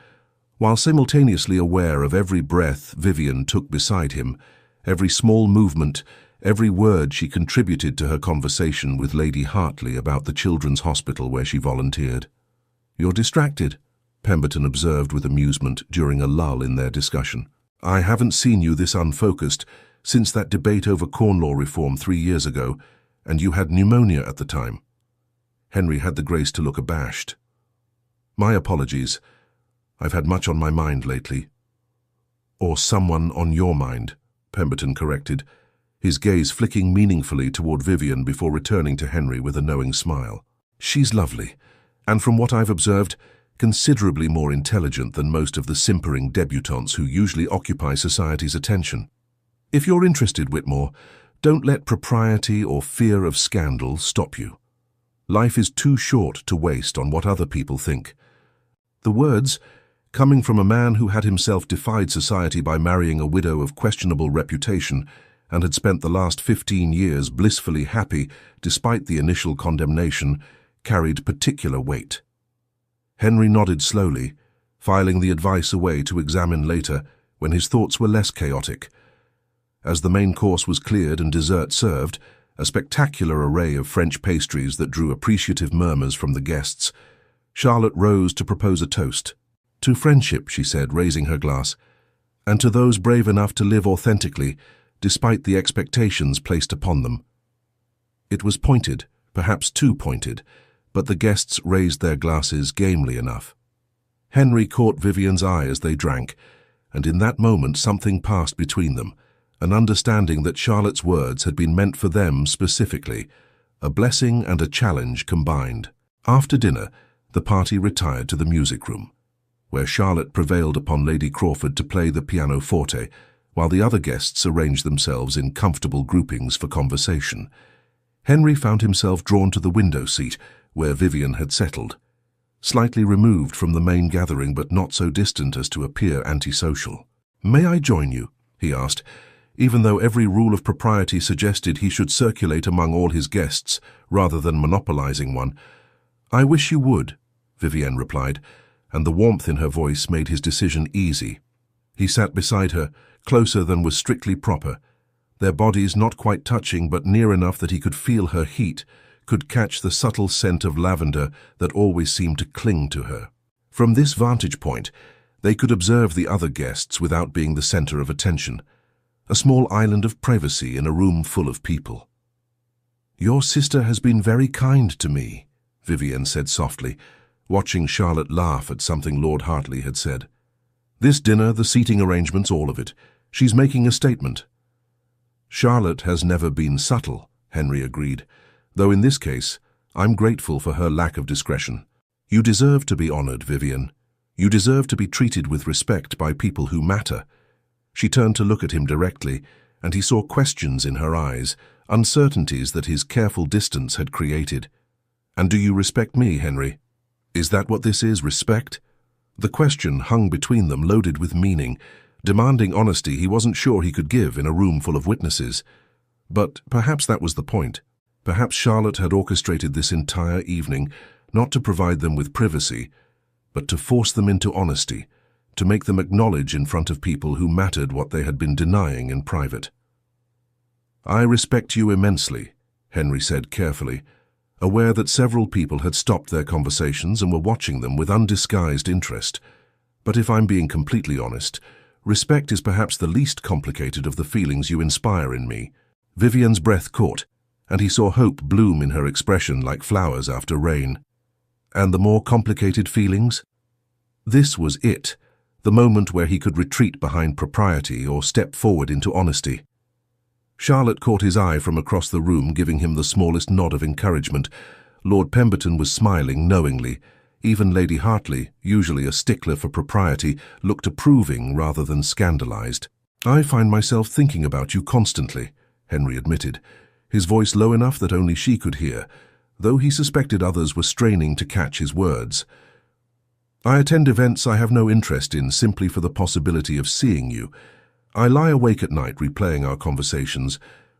while simultaneously aware of every breath Vivienne took beside him, every small movement, every word she contributed to her conversation with Lady Hartley about the children's hospital where she volunteered. "You're distracted," Pemberton observed with amusement during a lull in their discussion. "I haven't seen you this unfocused since that debate over Corn Law reform 3 years ago, and you had pneumonia at the time." Henry had the grace to look abashed. "My apologies. I've had much on my mind lately." "Or someone on your mind," Pemberton corrected, his gaze flicking meaningfully toward Vivienne before returning to Henry with a knowing smile. "She's lovely, and from what I've observed, considerably more intelligent than most of the simpering debutantes who usually occupy society's attention. If you're interested, Whitmore, don't let propriety or fear of scandal stop you. Life is too short to waste on what other people think." The words, coming from a man who had himself defied society by marrying a widow of questionable reputation and had spent the last 15 years blissfully happy despite the initial condemnation, carried particular weight. Henry nodded slowly, filing the advice away to examine later when his thoughts were less chaotic. As the main course was cleared and dessert served, a spectacular array of French pastries that drew appreciative murmurs from the guests, Charlotte rose to propose a toast. "To friendship," she said, raising her glass, "and to those brave enough to live authentically, despite the expectations placed upon them." It was pointed, perhaps too pointed, but the guests raised their glasses gamely enough. Henry caught Vivienne's eye as they drank, and in that moment something passed between them, an understanding that Charlotte's words had been meant for them specifically, a blessing and a challenge combined. After dinner, the party retired to the music room, where Charlotte prevailed upon Lady Crawford to play the pianoforte, while the other guests arranged themselves in comfortable groupings for conversation. Henry found himself drawn to the window seat, where Vivienne had settled, slightly removed from the main gathering but not so distant as to appear antisocial. "May I join you?" he asked, even though every rule of propriety suggested he should circulate among all his guests rather than monopolizing one. "I wish you would," Vivienne replied, and the warmth in her voice made his decision easy. He sat beside her, closer than was strictly proper, their bodies not quite touching but near enough that he could feel her heat, could catch the subtle scent of lavender that always seemed to cling to her. From this vantage point, they could observe the other guests without being the center of attention, a small island of privacy in a room full of people. "Your sister has been very kind to me," Vivienne said softly, watching Charlotte laugh at something Lord Hartley had said. "This dinner, the seating arrangements, all of it. She's making a statement." "Charlotte has never been subtle," Henry agreed, "though in this case, I'm grateful for her lack of discretion. You deserve to be honored, Vivienne. You deserve to be treated with respect by people who matter." She turned to look at him directly, and he saw questions in her eyes, uncertainties that his careful distance had created. "And do you respect me, Henry? Is that what this is, respect?" The question hung between them, loaded with meaning, demanding honesty he wasn't sure he could give in a room full of witnesses. But perhaps that was the point. Perhaps Charlotte had orchestrated this entire evening, not to provide them with privacy, but to force them into honesty, to make them acknowledge in front of people who mattered what they had been denying in private. "I respect you immensely," Henry said carefully, aware that several people had stopped their conversations and were watching them with undisguised interest. But if I'm being completely honest, respect is perhaps the least complicated of the feelings you inspire in me. Vivian's breath caught, and he saw hope bloom in her expression like flowers after rain. And the more complicated feelings? This was it, the moment where he could retreat behind propriety or step forward into honesty. Charlotte caught his eye from across the room, giving him the smallest nod of encouragement. Lord Pemberton was smiling knowingly. Even Lady Hartley, usually a stickler for propriety, looked approving rather than scandalized. "I find myself thinking about you constantly," Henry admitted, his voice low enough that only she could hear, though he suspected others were straining to catch his words. "I attend events I have no interest in simply for the possibility of seeing you. I lie awake at night replaying our conversations,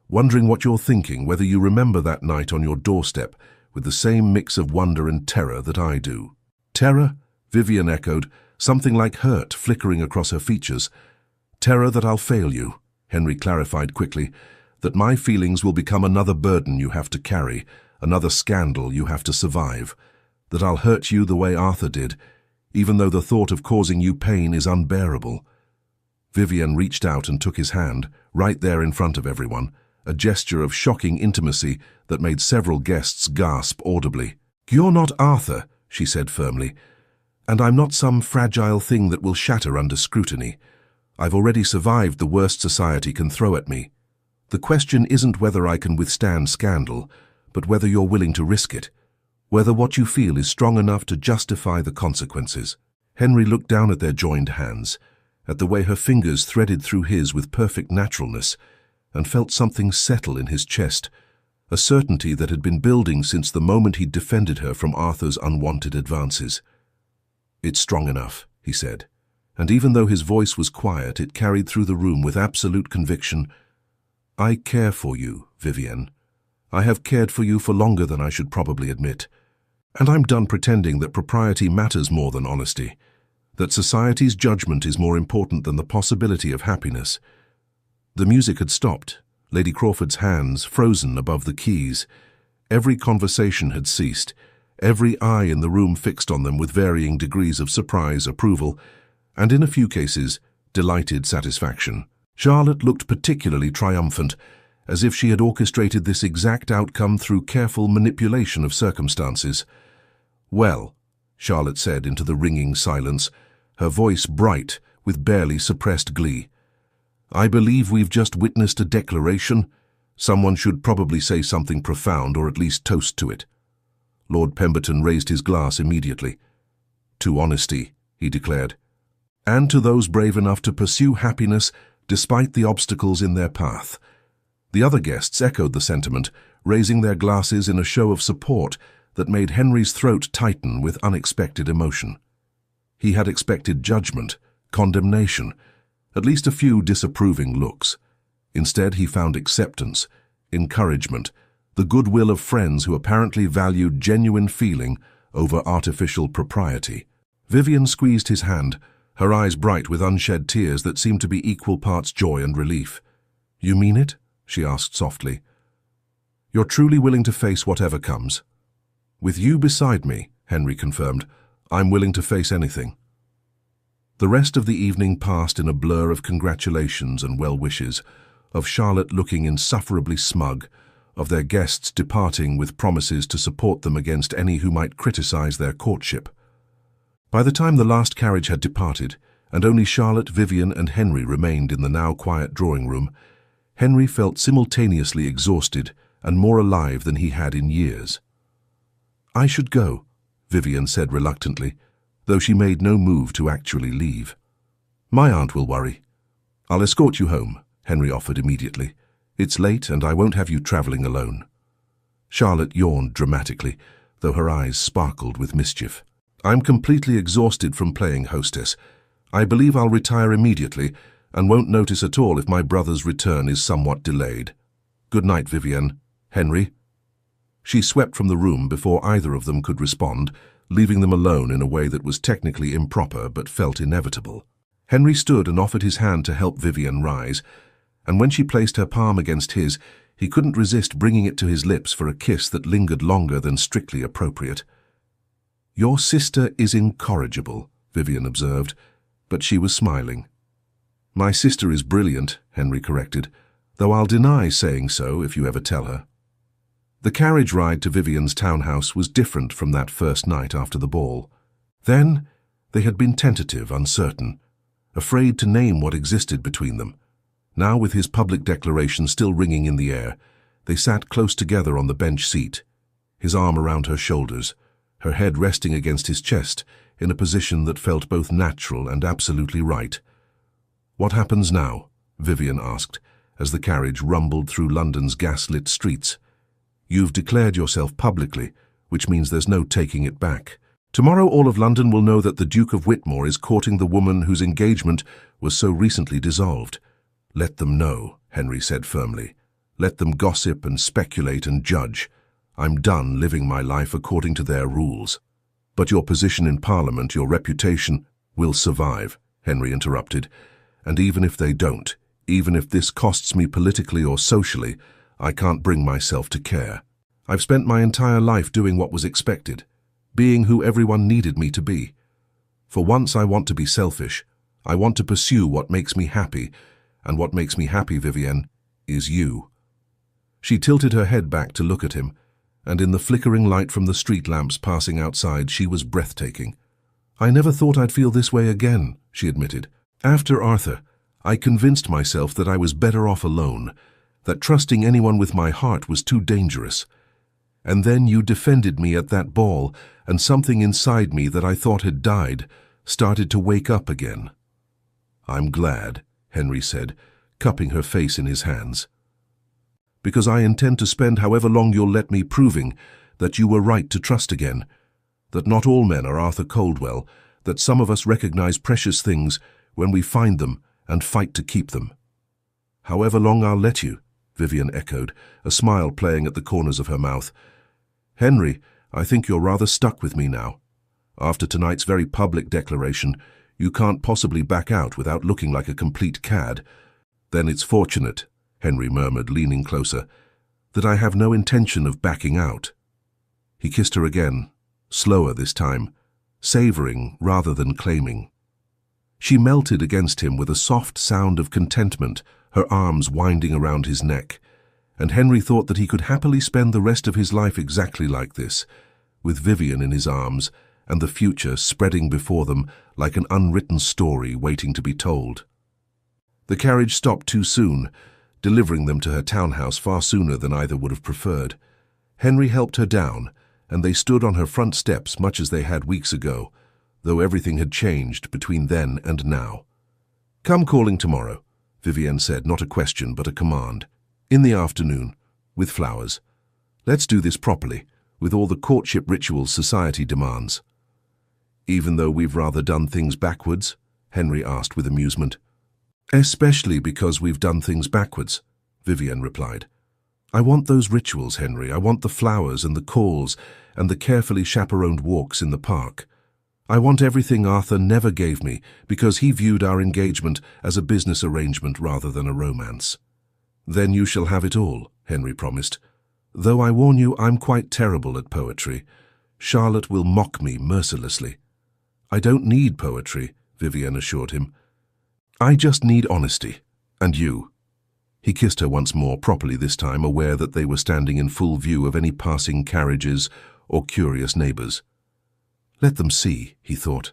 wondering what you're thinking, whether you remember that night on your doorstep with the same mix of wonder and terror that I do." "Terror?" Vivian echoed, something like hurt flickering across her features. "Terror that I'll fail you," Henry clarified quickly, "that my feelings will become another burden you have to carry, another scandal you have to survive, that I'll hurt you the way Arthur did, even though the thought of causing you pain is unbearable." Vivian reached out and took his hand, right there in front of everyone, a gesture of shocking intimacy that made several guests gasp audibly. "You're not Arthur," she said firmly, "and I'm not some fragile thing that will shatter under scrutiny. I've already survived the worst society can throw at me. The question isn't whether I can withstand scandal, but whether you're willing to risk it, whether what you feel is strong enough to justify the consequences." Henry looked down at their joined hands, at the way her fingers threaded through his with perfect naturalness, and felt something settle in his chest, a certainty that had been building since the moment he'd defended her from Arthur's unwanted advances. "It's strong enough," he said, and even though his voice was quiet, it carried through the room with absolute conviction. "I care for you, Vivian. I have cared for you for longer than I should probably admit. And I'm done pretending that propriety matters more than honesty, that society's judgment is more important than the possibility of happiness." The music had stopped, Lady Crawford's hands frozen above the keys. Every conversation had ceased, every eye in the room fixed on them with varying degrees of surprise, approval, and in a few cases, delighted satisfaction. Charlotte looked particularly triumphant, as if she had orchestrated this exact outcome through careful manipulation of circumstances. "Well," Charlotte said into the ringing silence, her voice bright with barely suppressed glee, "I believe we've just witnessed a declaration. Someone should probably say something profound or at least toast to it." Lord Pemberton raised his glass immediately. "To honesty," he declared, "and to those brave enough to pursue happiness despite the obstacles in their path." The other guests echoed the sentiment, raising their glasses in a show of support that made Henry's throat tighten with unexpected emotion. He had expected judgment, condemnation, at least a few disapproving looks. Instead, he found acceptance, encouragement, the goodwill of friends who apparently valued genuine feeling over artificial propriety. Vivian squeezed his hand, her eyes bright with unshed tears that seemed to be equal parts joy and relief. "You mean it?" she asked softly. "You're truly willing to face whatever comes?" "With you beside me," Henry confirmed, "I'm willing to face anything." The rest of the evening passed in a blur of congratulations and well wishes, of Charlotte looking insufferably smug, of their guests departing with promises to support them against any who might criticize their courtship. By the time the last carriage had departed, and only Charlotte, Vivian, and Henry remained in the now quiet drawing room, Henry felt simultaneously exhausted and more alive than he had in years. "I should go," Vivian said reluctantly, though she made no move to actually leave. "My aunt will worry." "I'll escort you home," Henry offered immediately. "It's late and I won't have you traveling alone." Charlotte yawned dramatically, though her eyes sparkled with mischief. "I'm completely exhausted from playing hostess. I believe I'll retire immediately and won't notice at all if my brother's return is somewhat delayed. Good night, Vivian. Henry." She swept from the room before either of them could respond, leaving them alone in a way that was technically improper but felt inevitable. Henry stood and offered his hand to help Vivian rise, and when she placed her palm against his, he couldn't resist bringing it to his lips for a kiss that lingered longer than strictly appropriate. "Your sister is incorrigible," Vivian observed, but she was smiling. "My sister is brilliant," Henry corrected, "though I'll deny saying so if you ever tell her." The carriage ride to Vivian's townhouse was different from that first night after the ball. Then, they had been tentative, uncertain, afraid to name what existed between them. Now, with his public declaration still ringing in the air, they sat close together on the bench seat, his arm around her shoulders, her head resting against his chest in a position that felt both natural and absolutely right. "What happens now?" Vivian asked, as the carriage rumbled through London's gas-lit streets. "You've declared yourself publicly, which means there's no taking it back. Tomorrow all of London will know that the Duke of Whitmore is courting the woman whose engagement was so recently dissolved." "Let them know," Henry said firmly. "Let them gossip and speculate and judge. I'm done living my life according to their rules." "But your position in Parliament, your reputation, will survive," Henry interrupted. "And even if they don't, even if this costs me politically or socially, I can't bring myself to care. I've spent my entire life doing what was expected, being who everyone needed me to be. For once I want to be selfish. I want to pursue what makes me happy, and what makes me happy, Vivienne, is you." She tilted her head back to look at him, and in the flickering light from the street lamps passing outside, she was breathtaking. "I never thought I'd feel this way again," she admitted. "After Arthur, I convinced myself that I was better off alone, that trusting anyone with my heart was too dangerous. And then you defended me at that ball, and something inside me that I thought had died started to wake up again." "I'm glad," Henry said, cupping her face in his hands. "Because I intend to spend however long you'll let me proving that you were right to trust again, that not all men are Arthur Coldwell, that some of us recognize precious things when we find them and fight to keep them." "However long I'll let you," Vivian echoed, a smile playing at the corners of her mouth. "Henry, I think you're rather stuck with me now. After tonight's very public declaration, you can't possibly back out without looking like a complete cad." "Then it's fortunate," Henry murmured, leaning closer, "that I have no intention of backing out." He kissed her again, slower this time, savoring rather than claiming. She melted against him with a soft sound of contentment, her arms winding around his neck, and Henry thought that he could happily spend the rest of his life exactly like this, with Vivian in his arms and the future spreading before them like an unwritten story waiting to be told. The carriage stopped too soon, delivering them to her townhouse far sooner than either would have preferred. Henry helped her down, and they stood on her front steps much as they had weeks ago, though everything had changed between then and now. "Come calling tomorrow," Vivienne said, not a question but a command. "In the afternoon, with flowers. Let's do this properly, with all the courtship rituals society demands." "Even though we've rather done things backwards?" Henry asked with amusement. "Especially because we've done things backwards," Vivienne replied. "I want those rituals, Henry. I want the flowers and the calls and the carefully chaperoned walks in the park. I want everything Arthur never gave me because he viewed our engagement as a business arrangement rather than a romance." "Then you shall have it all," Henry promised. "Though I warn you, I'm quite terrible at poetry. Charlotte will mock me mercilessly." "I don't need poetry," Vivienne assured him. "I just need honesty. And you." He kissed her once more, properly this time, aware that they were standing in full view of any passing carriages or curious neighbors. Let them see, he thought.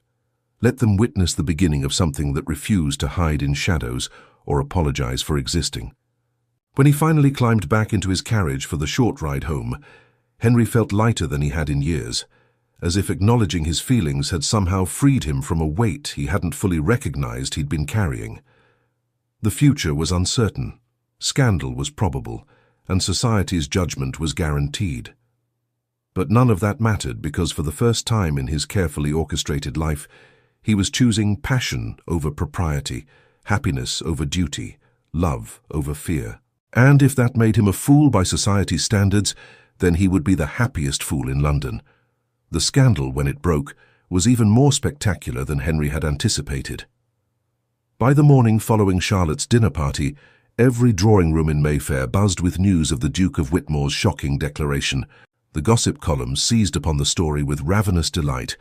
Let them witness the beginning of something that refused to hide in shadows or apologize for existing. When he finally climbed back into his carriage for the short ride home, Henry felt lighter than he had in years, as if acknowledging his feelings had somehow freed him from a weight he hadn't fully recognized he'd been carrying. The future was uncertain, scandal was probable, and society's judgment was guaranteed. But none of that mattered because for the first time in his carefully orchestrated life, he was choosing passion over propriety, happiness over duty, love over fear. And if that made him a fool by society's standards, then he would be the happiest fool in London. The scandal, when it broke, was even more spectacular than Henry had anticipated. By the morning following Charlotte's dinner party, Every drawing room in Mayfair buzzed with news of the Duke of Whitmore's shocking declaration. The gossip columns seized upon the story with ravenous delight,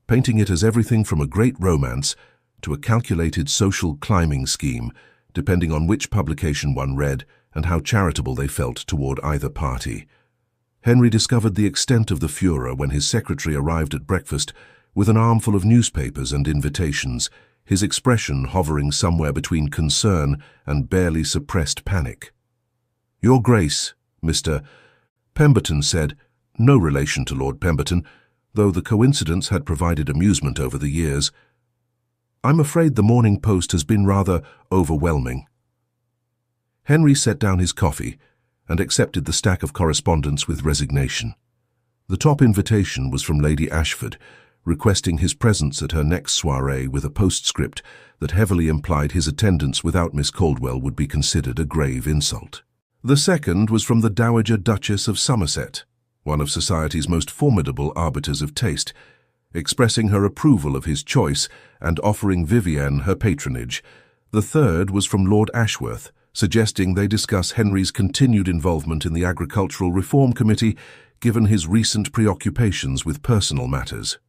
painting it as everything from a great romance to a calculated social climbing scheme, depending on which publication one read and how charitable they felt toward either party. Henry discovered the extent of the furor when his secretary arrived at breakfast with an armful of newspapers and invitations, his expression hovering somewhere between concern and barely suppressed panic. "Your Grace," Mr. Pemberton said, no relation to Lord Pemberton, though the coincidence had provided amusement over the years. "I'm afraid the Morning Post has been rather overwhelming." Henry set down his coffee and accepted the stack of correspondence with resignation. The top invitation was from Lady Ashford, requesting his presence at her next soirée with a postscript that heavily implied his attendance without Miss Caldwell would be considered a grave insult. The second was from the Dowager Duchess of Somerset, one of society's most formidable arbiters of taste, expressing her approval of his choice and offering Vivienne her patronage. The third was from Lord Ashworth, suggesting they discuss Henry's continued involvement in the Agricultural Reform Committee, given his recent preoccupations with personal matters.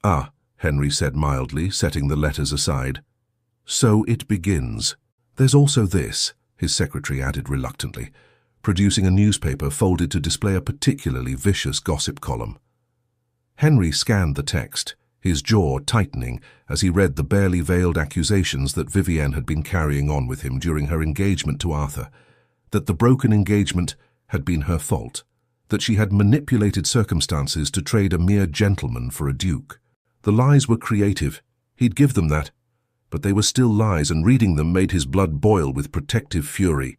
"Ah," Henry said mildly, setting the letters aside. "So it begins. There's also this," his secretary added reluctantly, producing a newspaper folded to display a particularly vicious gossip column. Henry scanned the text, his jaw tightening as he read the barely veiled accusations that Vivienne had been carrying on with him during her engagement to Arthur, that the broken engagement had been her fault, that she had manipulated circumstances to trade a mere gentleman for a duke. The lies were creative, he'd give them that, but they were still lies, and reading them made his blood boil with protective fury.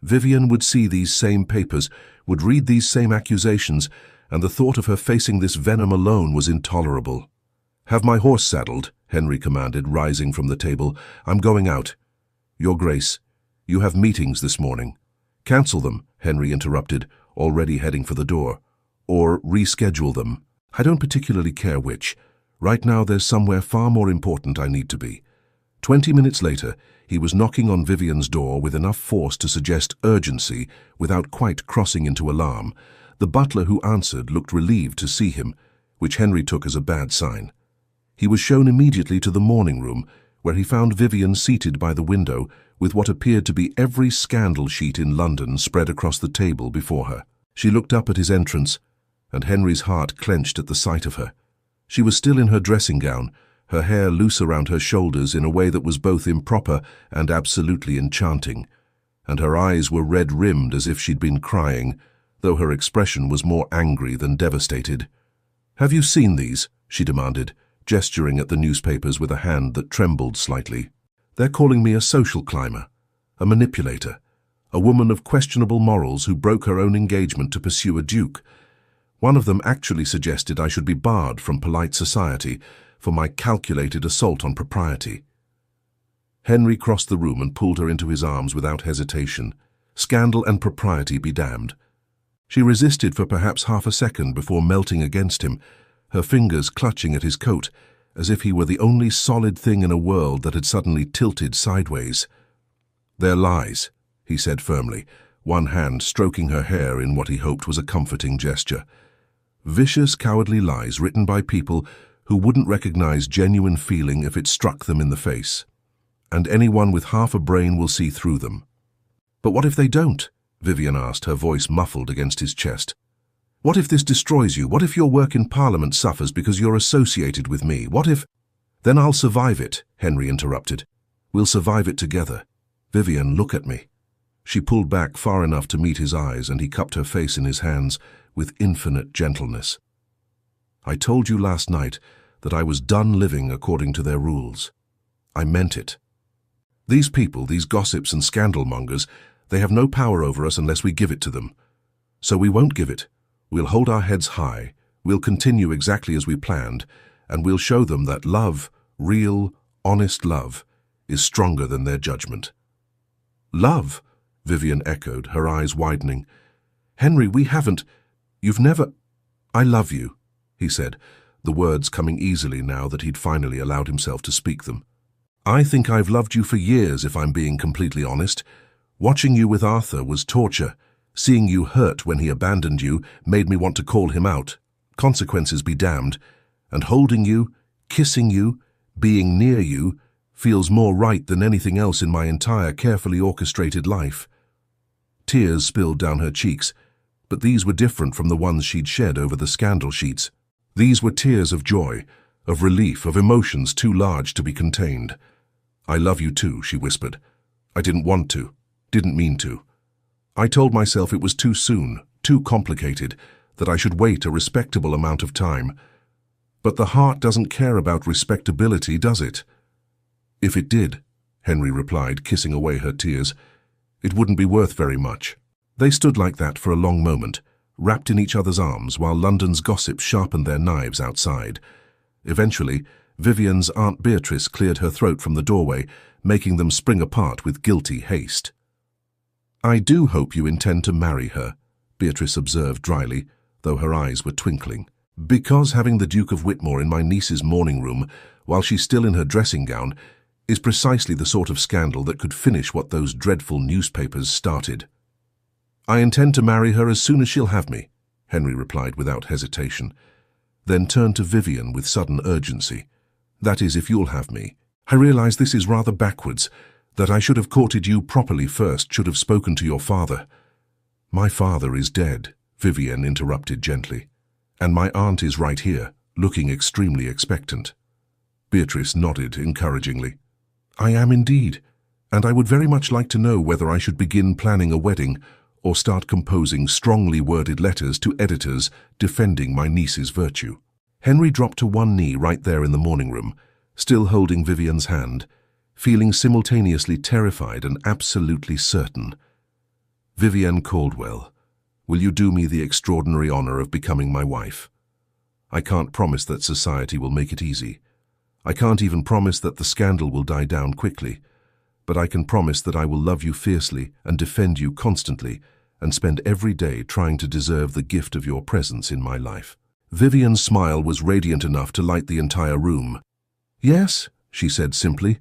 Vivienne would see these same papers, would read these same accusations, and the thought of her facing this venom alone was intolerable. "Have my horse saddled," Henry commanded, rising from the table. "I'm going out." "Your Grace, you have meetings this morning." "Cancel them," Henry interrupted, already heading for the door. "Or reschedule them. I don't particularly care which. Right now there's somewhere far more important I need to be." 20 minutes later, he was knocking on Vivienne's door with enough force to suggest urgency without quite crossing into alarm. The butler who answered looked relieved to see him, which Henry took as a bad sign. He was shown immediately to the morning room, where he found Vivienne seated by the window with what appeared to be every scandal sheet in London spread across the table before her. She looked up at his entrance, and Henry's heart clenched at the sight of her. She was still in her dressing gown, her hair loose around her shoulders in a way that was both improper and absolutely enchanting, and her eyes were red-rimmed as if she'd been crying, though her expression was more angry than devastated. "Have you seen these?" she demanded, gesturing at the newspapers with a hand that trembled slightly. "They're calling me a social climber, a manipulator, a woman of questionable morals who broke her own engagement to pursue a duke. One of them actually suggested I should be barred from polite society for my calculated assault on propriety." Henry crossed the room and pulled her into his arms without hesitation. Scandal and propriety be damned. She resisted for perhaps half a second before melting against him, her fingers clutching at his coat, as if he were the only solid thing in a world that had suddenly tilted sideways. "They're lies," he said firmly, one hand stroking her hair in what he hoped was a comforting gesture. "Vicious, cowardly lies written by people who wouldn't recognize genuine feeling if it struck them in the face. And anyone with half a brain will see through them." "But what if they don't?" Vivienne asked, her voice muffled against his chest. "What if this destroys you? What if your work in Parliament suffers because you're associated with me? What if—" "Then I'll survive it," Henry interrupted. "We'll survive it together. Vivienne, look at me." She pulled back far enough to meet his eyes, and he cupped her face in his hands with infinite gentleness. "I told you last night that I was done living according to their rules. I meant it. These people, these gossips and scandal-mongers, they have no power over us unless we give it to them. So we won't give it. We'll hold our heads high, we'll continue exactly as we planned, and we'll show them that love, real, honest love, is stronger than their judgment." "Love?" Vivienne echoed, her eyes widening. "Henry, we haven't— You've never— I love you," he said, the words coming easily now that he'd finally allowed himself to speak them. I think I've loved you for years, if I'm being completely honest. Watching you with Arthur was torture. Seeing you hurt when he abandoned you made me want to call him out. Consequences be damned. And holding you, kissing you, being near you, feels more right than anything else in my entire carefully orchestrated life. Tears spilled down her cheeks, but these were different from the ones she'd shed over the scandal sheets. These were tears of joy, of relief, of emotions too large to be contained. I love you too, she whispered. I didn't want to, didn't mean to. I told myself it was too soon, too complicated, that I should wait a respectable amount of time. But the heart doesn't care about respectability, does it? If it did, Henry replied, kissing away her tears, it wouldn't be worth very much. They stood like that for a long moment, wrapped in each other's arms while London's gossip sharpened their knives outside. Eventually, Vivian's Aunt Beatrice cleared her throat from the doorway, making them spring apart with guilty haste. I do hope you intend to marry her, Beatrice observed dryly, though her eyes were twinkling. Because having the Duke of Whitmore in my niece's morning room, while she's still in her dressing gown, is precisely the sort of scandal that could finish what those dreadful newspapers started. I intend to marry her as soon as she'll have me, Henry replied without hesitation, then turned to Vivian with sudden urgency. That is, if you'll have me. I realize this is rather backwards, that I should have courted you properly first, should have spoken to your father. My father is dead, Vivian interrupted gently, and my aunt is right here, looking extremely expectant. Beatrice nodded encouragingly. I am indeed, and I would very much like to know whether I should begin planning a wedding or start composing strongly worded letters to editors defending my niece's virtue. Henry dropped to one knee right there in the morning room, still holding Vivian's hand, feeling simultaneously terrified and absolutely certain. Vivian Caldwell, will you do me the extraordinary honor of becoming my wife? I can't promise that society will make it easy. I can't even promise that the scandal will die down quickly, but I can promise that I will love you fiercely and defend you constantly and spend every day trying to deserve the gift of your presence in my life. Vivian's smile was radiant enough to light the entire room. Yes, she said simply.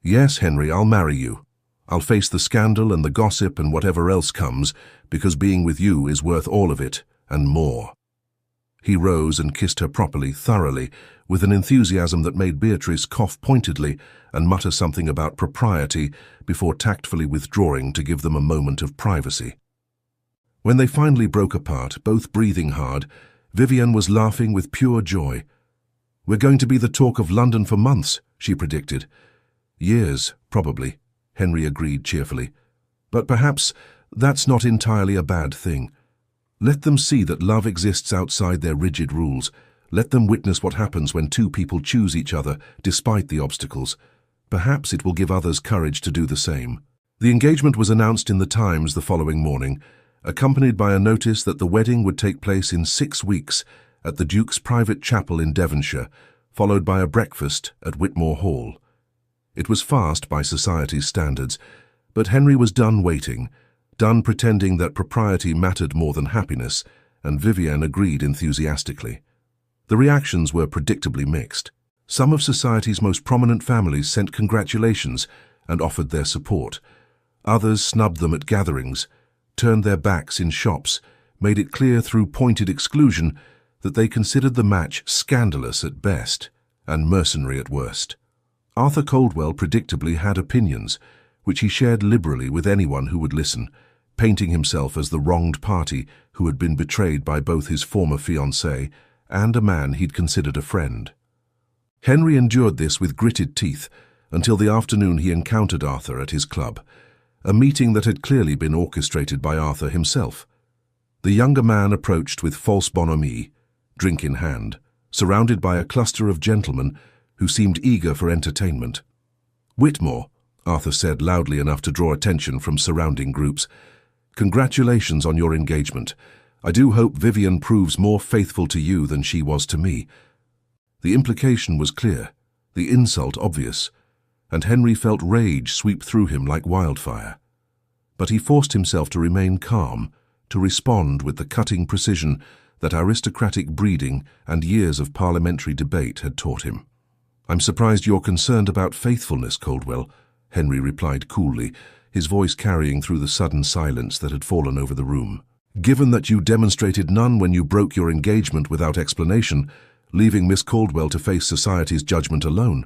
Yes, Henry, I'll marry you. I'll face the scandal and the gossip and whatever else comes, because being with you is worth all of it, and more. He rose and kissed her properly, thoroughly, with an enthusiasm that made Beatrice cough pointedly and mutter something about propriety before tactfully withdrawing to give them a moment of privacy. When they finally broke apart, both breathing hard, Vivian was laughing with pure joy. We're going to be the talk of London for months, she predicted. Years, probably, Henry agreed cheerfully. But perhaps that's not entirely a bad thing. Let them see that love exists outside their rigid rules. Let them witness what happens when two people choose each other despite the obstacles. Perhaps it will give others courage to do the same. The engagement was announced in the Times the following morning, accompanied by a notice that the wedding would take place in 6 weeks at the Duke's private chapel in Devonshire, followed by a breakfast at Whitmore Hall. It was fast by society's standards, but Henry was done waiting, done pretending that propriety mattered more than happiness, and Vivian agreed enthusiastically. The reactions were predictably mixed. Some of society's most prominent families sent congratulations and offered their support. Others snubbed them at gatherings, turned their backs in shops, made it clear through pointed exclusion that they considered the match scandalous at best and mercenary at worst. Arthur Caldwell predictably had opinions, which he shared liberally with anyone who would listen, painting himself as the wronged party who had been betrayed by both his former fiancée and a man he'd considered a friend. Henry endured this with gritted teeth until the afternoon he encountered Arthur at his club, a meeting that had clearly been orchestrated by Arthur himself. The younger man approached with false bonhomie, drink in hand, surrounded by a cluster of gentlemen who seemed eager for entertainment. Whitmore, Arthur said loudly enough to draw attention from surrounding groups. Congratulations on your engagement. I do hope Vivian proves more faithful to you than she was to me. The implication was clear, the insult obvious, and Henry felt rage sweep through him like wildfire. But he forced himself to remain calm, to respond with the cutting precision that aristocratic breeding and years of parliamentary debate had taught him. I'm surprised you're concerned about faithfulness, Coldwell, Henry replied coolly, his voice carrying through the sudden silence that had fallen over the room. Given that you demonstrated none when you broke your engagement without explanation, leaving Miss Caldwell to face society's judgment alone.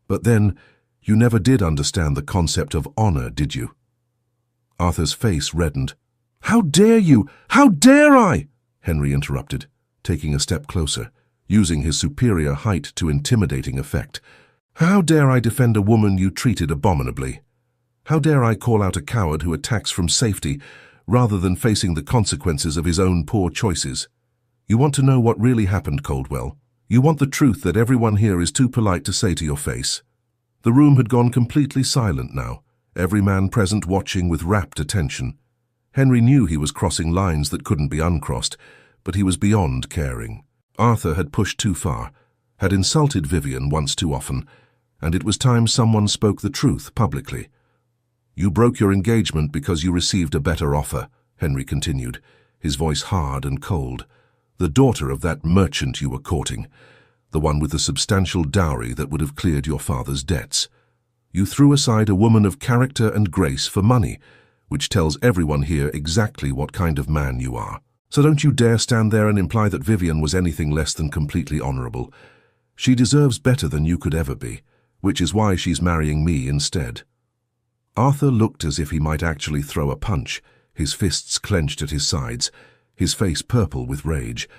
But then, you never did understand the concept of honor, did you? Arthur's face reddened. How dare you? How dare I? Henry interrupted, taking a step closer, using his superior height to intimidating effect. How dare I defend a woman you treated abominably? How dare I call out a coward who attacks from safety rather than facing the consequences of his own poor choices? You want to know what really happened, Coldwell? You want the truth that everyone here is too polite to say to your face? The room had gone completely silent now, every man present watching with rapt attention. Henry knew he was crossing lines that couldn't be uncrossed, but he was beyond caring. Arthur had pushed too far, had insulted Vivian once too often, and it was time someone spoke the truth publicly. You broke your engagement because you received a better offer, Henry continued, his voice hard and cold. The daughter of that merchant you were courting, the one with the substantial dowry that would have cleared your father's debts. You threw aside a woman of character and grace for money, which tells everyone here exactly what kind of man you are. So don't you dare stand there and imply that Vivian was anything less than completely honorable. She deserves better than you could ever be, which is why she's marrying me instead. Arthur looked as if he might actually throw a punch, his fists clenched at his sides, his face purple with rage.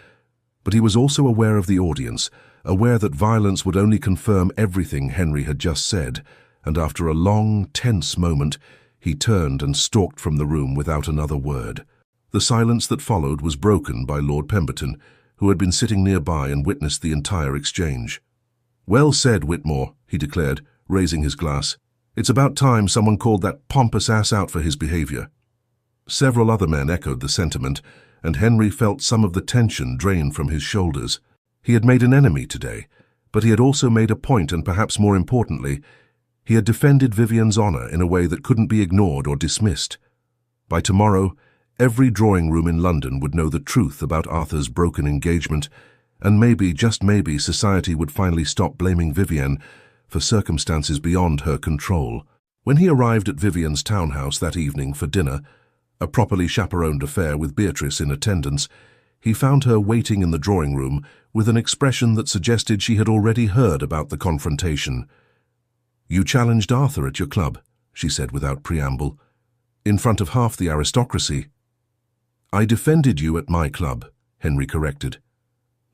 But he was also aware of the audience, aware that violence would only confirm everything Henry had just said, and after a long, tense moment, he turned and stalked from the room without another word. The silence that followed was broken by Lord Pemberton, who had been sitting nearby and witnessed the entire exchange. Well said, Whitmore, he declared, raising his glass. It's about time someone called that pompous ass out for his behavior. Several other men echoed the sentiment, and Henry felt some of the tension drain from his shoulders. He had made an enemy today, but he had also made a point, and perhaps more importantly, he had defended Vivian's honor in a way that couldn't be ignored or dismissed. By tomorrow, every drawing room in London would know the truth about Arthur's broken engagement, and maybe, just maybe, society would finally stop blaming Vivian for circumstances beyond her control. When he arrived at Vivian's townhouse that evening for dinner, a properly chaperoned affair with Beatrice in attendance, he found her waiting in the drawing room with an expression that suggested she had already heard about the confrontation. You challenged Arthur at your club, she said without preamble, in front of half the aristocracy. I defended you at my club, Henry corrected.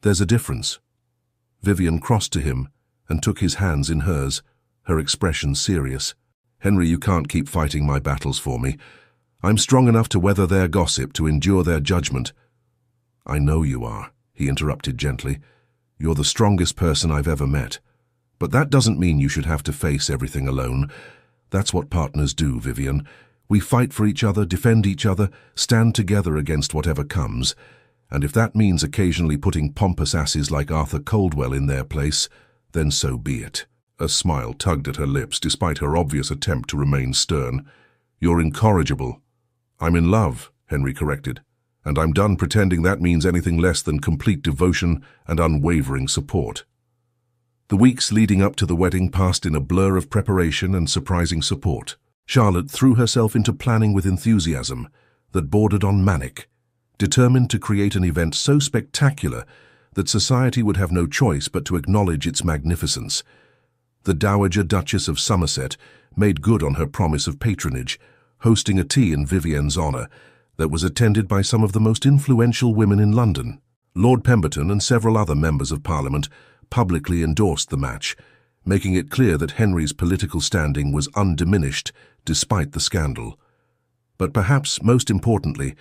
There's a difference. Vivian crossed to him and took his hands in hers, her expression serious. Henry, you can't keep fighting my battles for me. I'm strong enough to weather their gossip, to endure their judgment. I know you are, he interrupted gently. You're the strongest person I've ever met. But that doesn't mean you should have to face everything alone. That's what partners do, Vivian. We fight for each other, defend each other, stand together against whatever comes. And if that means occasionally putting pompous asses like Arthur Coldwell in their place, then so be it. A smile tugged at her lips despite her obvious attempt to remain stern. You're incorrigible. I'm in love, Henry corrected, and I'm done pretending that means anything less than complete devotion and unwavering support. The weeks leading up to the wedding passed in a blur of preparation and surprising support. Charlotte threw herself into planning with enthusiasm that bordered on manic, determined to create an event so spectacular that society would have no choice but to acknowledge its magnificence. The Dowager Duchess of Somerset made good on her promise of patronage, hosting a tea in Vivian's honor that was attended by some of the most influential women in London. Lord Pemberton and several other members of Parliament publicly endorsed the match, making it clear that Henry's political standing was undiminished despite the scandal. But perhaps most importantly,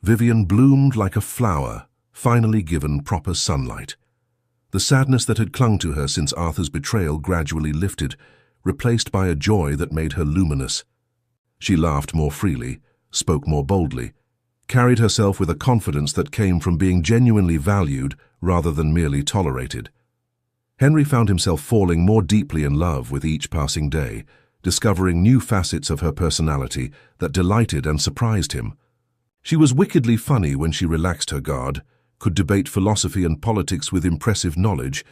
Vivian bloomed like a flower, finally given proper sunlight. The sadness that had clung to her since Arthur's betrayal gradually lifted, replaced by a joy that made her luminous. She laughed more freely, spoke more boldly, carried herself with a confidence that came from being genuinely valued rather than merely tolerated. Henry found himself falling more deeply in love with each passing day, discovering new facets of her personality that delighted and surprised him. She was wickedly funny when she relaxed her guard, could debate philosophy and politics with impressive knowledge,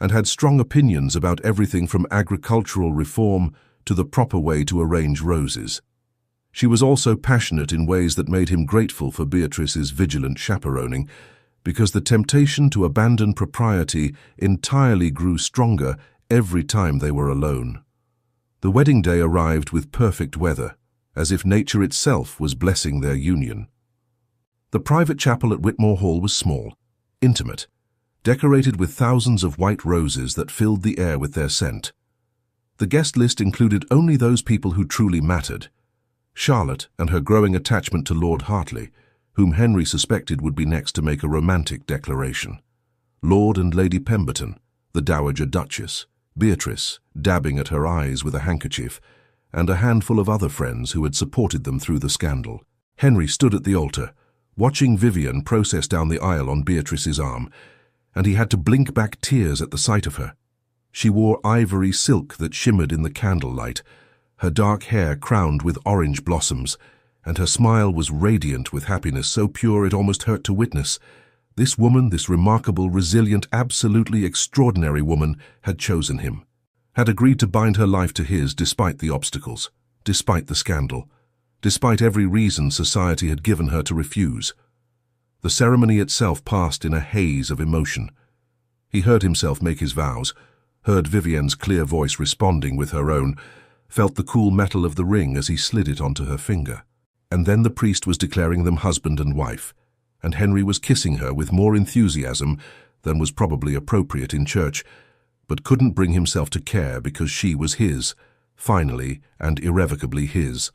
and had strong opinions about everything from agricultural reform to the proper way to arrange roses. She was also passionate in ways that made him grateful for Beatrice's vigilant chaperoning, because the temptation to abandon propriety entirely grew stronger every time they were alone. The wedding day arrived with perfect weather, as if nature itself was blessing their union. The private chapel at Whitmore Hall was small, intimate, decorated with thousands of white roses that filled the air with their scent. The guest list included only those people who truly mattered: Charlotte and her growing attachment to Lord Hartley, whom Henry suspected would be next to make a romantic declaration; Lord and Lady Pemberton, the Dowager Duchess, Beatrice, dabbing at her eyes with a handkerchief, and a handful of other friends who had supported them through the scandal. Henry stood at the altar, watching Vivian process down the aisle on Beatrice's arm, and he had to blink back tears at the sight of her. She wore ivory silk that shimmered in the candlelight, her dark hair crowned with orange blossoms, and her smile was radiant with happiness so pure it almost hurt to witness. This woman, this remarkable, resilient, absolutely extraordinary woman, had chosen him, had agreed to bind her life to his despite the obstacles, despite the scandal, despite every reason society had given her to refuse. The ceremony itself passed in a haze of emotion. He heard himself make his vows, heard Vivian's clear voice responding with her own, felt the cool metal of the ring as he slid it onto her finger. And then the priest was declaring them husband and wife, and Henry was kissing her with more enthusiasm than was probably appropriate in church, but couldn't bring himself to care because she was his, finally and irrevocably his.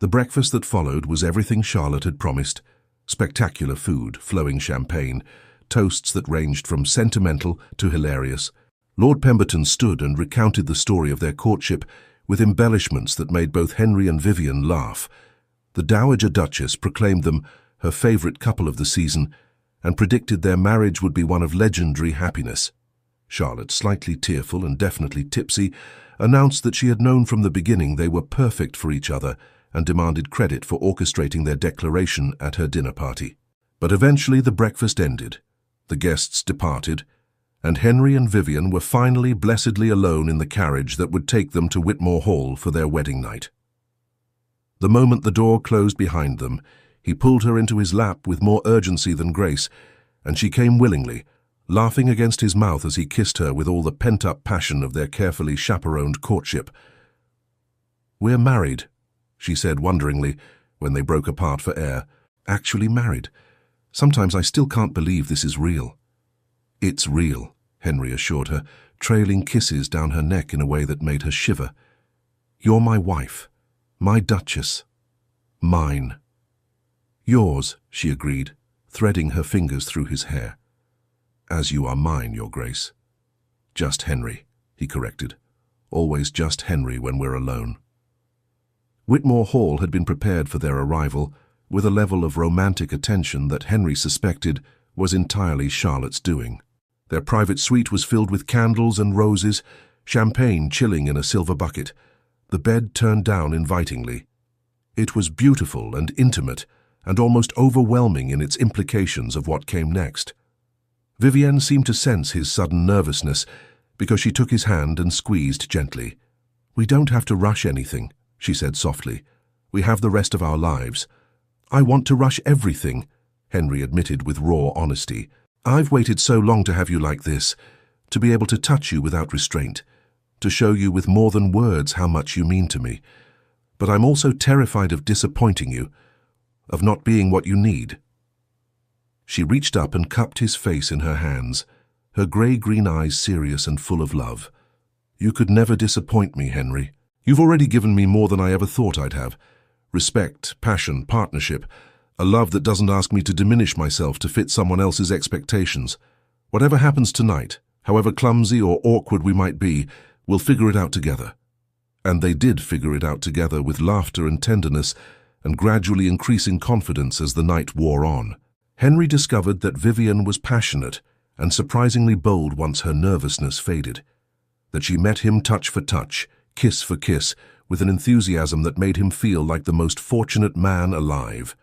The breakfast that followed was everything Charlotte had promised: spectacular food, flowing champagne, toasts that ranged from sentimental to hilarious. Lord Pemberton stood and recounted the story of their courtship with embellishments that made both Henry and Vivian laugh. The Dowager Duchess proclaimed them her favourite couple of the season and predicted their marriage would be one of legendary happiness. Charlotte, slightly tearful and definitely tipsy, announced that she had known from the beginning they were perfect for each other and demanded credit for orchestrating their declaration at her dinner party. But eventually the breakfast ended, the guests departed, and Henry and Vivian were finally blessedly alone in the carriage that would take them to Whitmore Hall for their wedding night. The moment the door closed behind them, he pulled her into his lap with more urgency than grace, and she came willingly, laughing against his mouth as he kissed her with all the pent-up passion of their carefully chaperoned courtship. "We're married," she said wonderingly when they broke apart for air. "Actually married. Sometimes I still can't believe this is real." "It's real," Henry assured her, trailing kisses down her neck in a way that made her shiver. "You're my wife, my Duchess, mine." "Yours," she agreed, threading her fingers through his hair. "As you are mine, Your Grace." "Just Henry," he corrected. "Always just Henry when we're alone." Whitmore Hall had been prepared for their arrival with a level of romantic attention that Henry suspected was entirely Charlotte's doing. Their private suite was filled with candles and roses, champagne chilling in a silver bucket, the bed turned down invitingly. It was beautiful and intimate, and almost overwhelming in its implications of what came next. Vivienne seemed to sense his sudden nervousness because she took his hand and squeezed gently. "We don't have to rush anything," she said softly. "We have the rest of our lives." "I want to rush everything," Henry admitted with raw honesty. "I've waited so long to have you like this, to be able to touch you without restraint, to show you with more than words how much you mean to me. But I'm also terrified of disappointing you, of not being what you need." She reached up and cupped his face in her hands, her grey-green eyes serious and full of love. "You could never disappoint me, Henry. You've already given me more than I ever thought I'd have. Respect, passion, partnership, a love that doesn't ask me to diminish myself to fit someone else's expectations. Whatever happens tonight, however clumsy or awkward we might be, we'll figure it out together." And they did figure it out together with laughter and tenderness and gradually increasing confidence as the night wore on. Henry discovered that Vivian was passionate and surprisingly bold once her nervousness faded, that she met him touch for touch, kiss for kiss, with an enthusiasm that made him feel like the most fortunate man alive.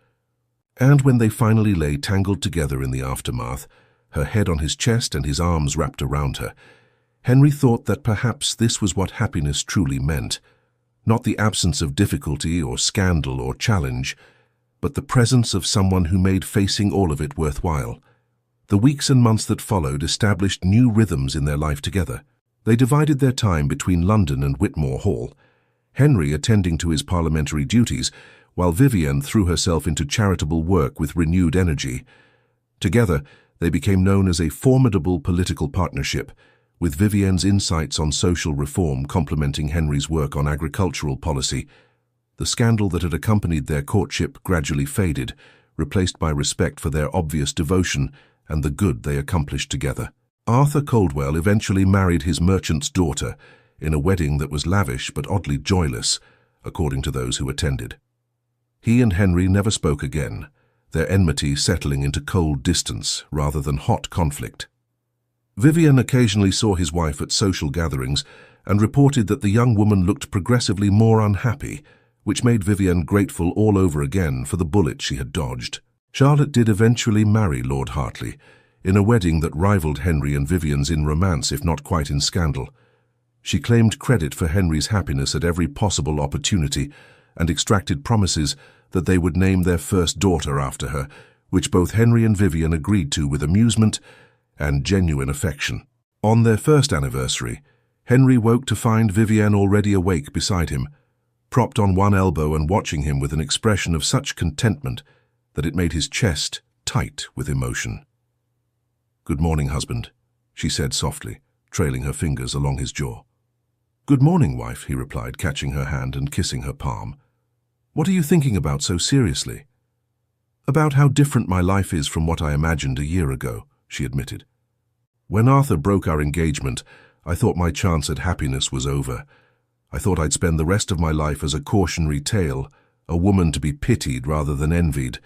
And when they finally lay tangled together in the aftermath, her head on his chest and his arms wrapped around her. Henry thought that perhaps this was what happiness truly meant. Not the absence of difficulty or scandal or challenge, but the presence of someone who made facing all of it worthwhile. The weeks and months that followed established new rhythms in their life together. They divided their time between London and Whitmore Hall, Henry attending to his parliamentary duties, while Vivienne threw herself into charitable work with renewed energy. Together, they became known as a formidable political partnership, with Vivienne's insights on social reform complementing Henry's work on agricultural policy. The scandal that had accompanied their courtship gradually faded, replaced by respect for their obvious devotion and the good they accomplished together. Arthur Coldwell eventually married his merchant's daughter in a wedding that was lavish but oddly joyless, according to those who attended. He and Henry never spoke again, their enmity settling into cold distance rather than hot conflict. Vivienne occasionally saw his wife at social gatherings and reported that the young woman looked progressively more unhappy, which made Vivienne grateful all over again for the bullet she had dodged. Charlotte did eventually marry Lord Hartley, in a wedding that rivaled Henry and Vivienne's in romance if not quite in scandal. She claimed credit for Henry's happiness at every possible opportunity and extracted promises that they would name their first daughter after her, which both Henry and Vivienne agreed to with amusement and genuine affection. On their first anniversary, Henry woke to find Vivienne already awake beside him, propped on one elbow and watching him with an expression of such contentment that it made his chest tight with emotion. "Good morning, husband," she said softly, trailing her fingers along his jaw. "Good morning, wife," he replied, catching her hand and kissing her palm. "What are you thinking about so seriously?" "About how different my life is from what I imagined a year ago," she admitted. "When Arthur broke our engagement, I thought my chance at happiness was over. I thought I'd spend the rest of my life as a cautionary tale, a woman to be pitied rather than envied.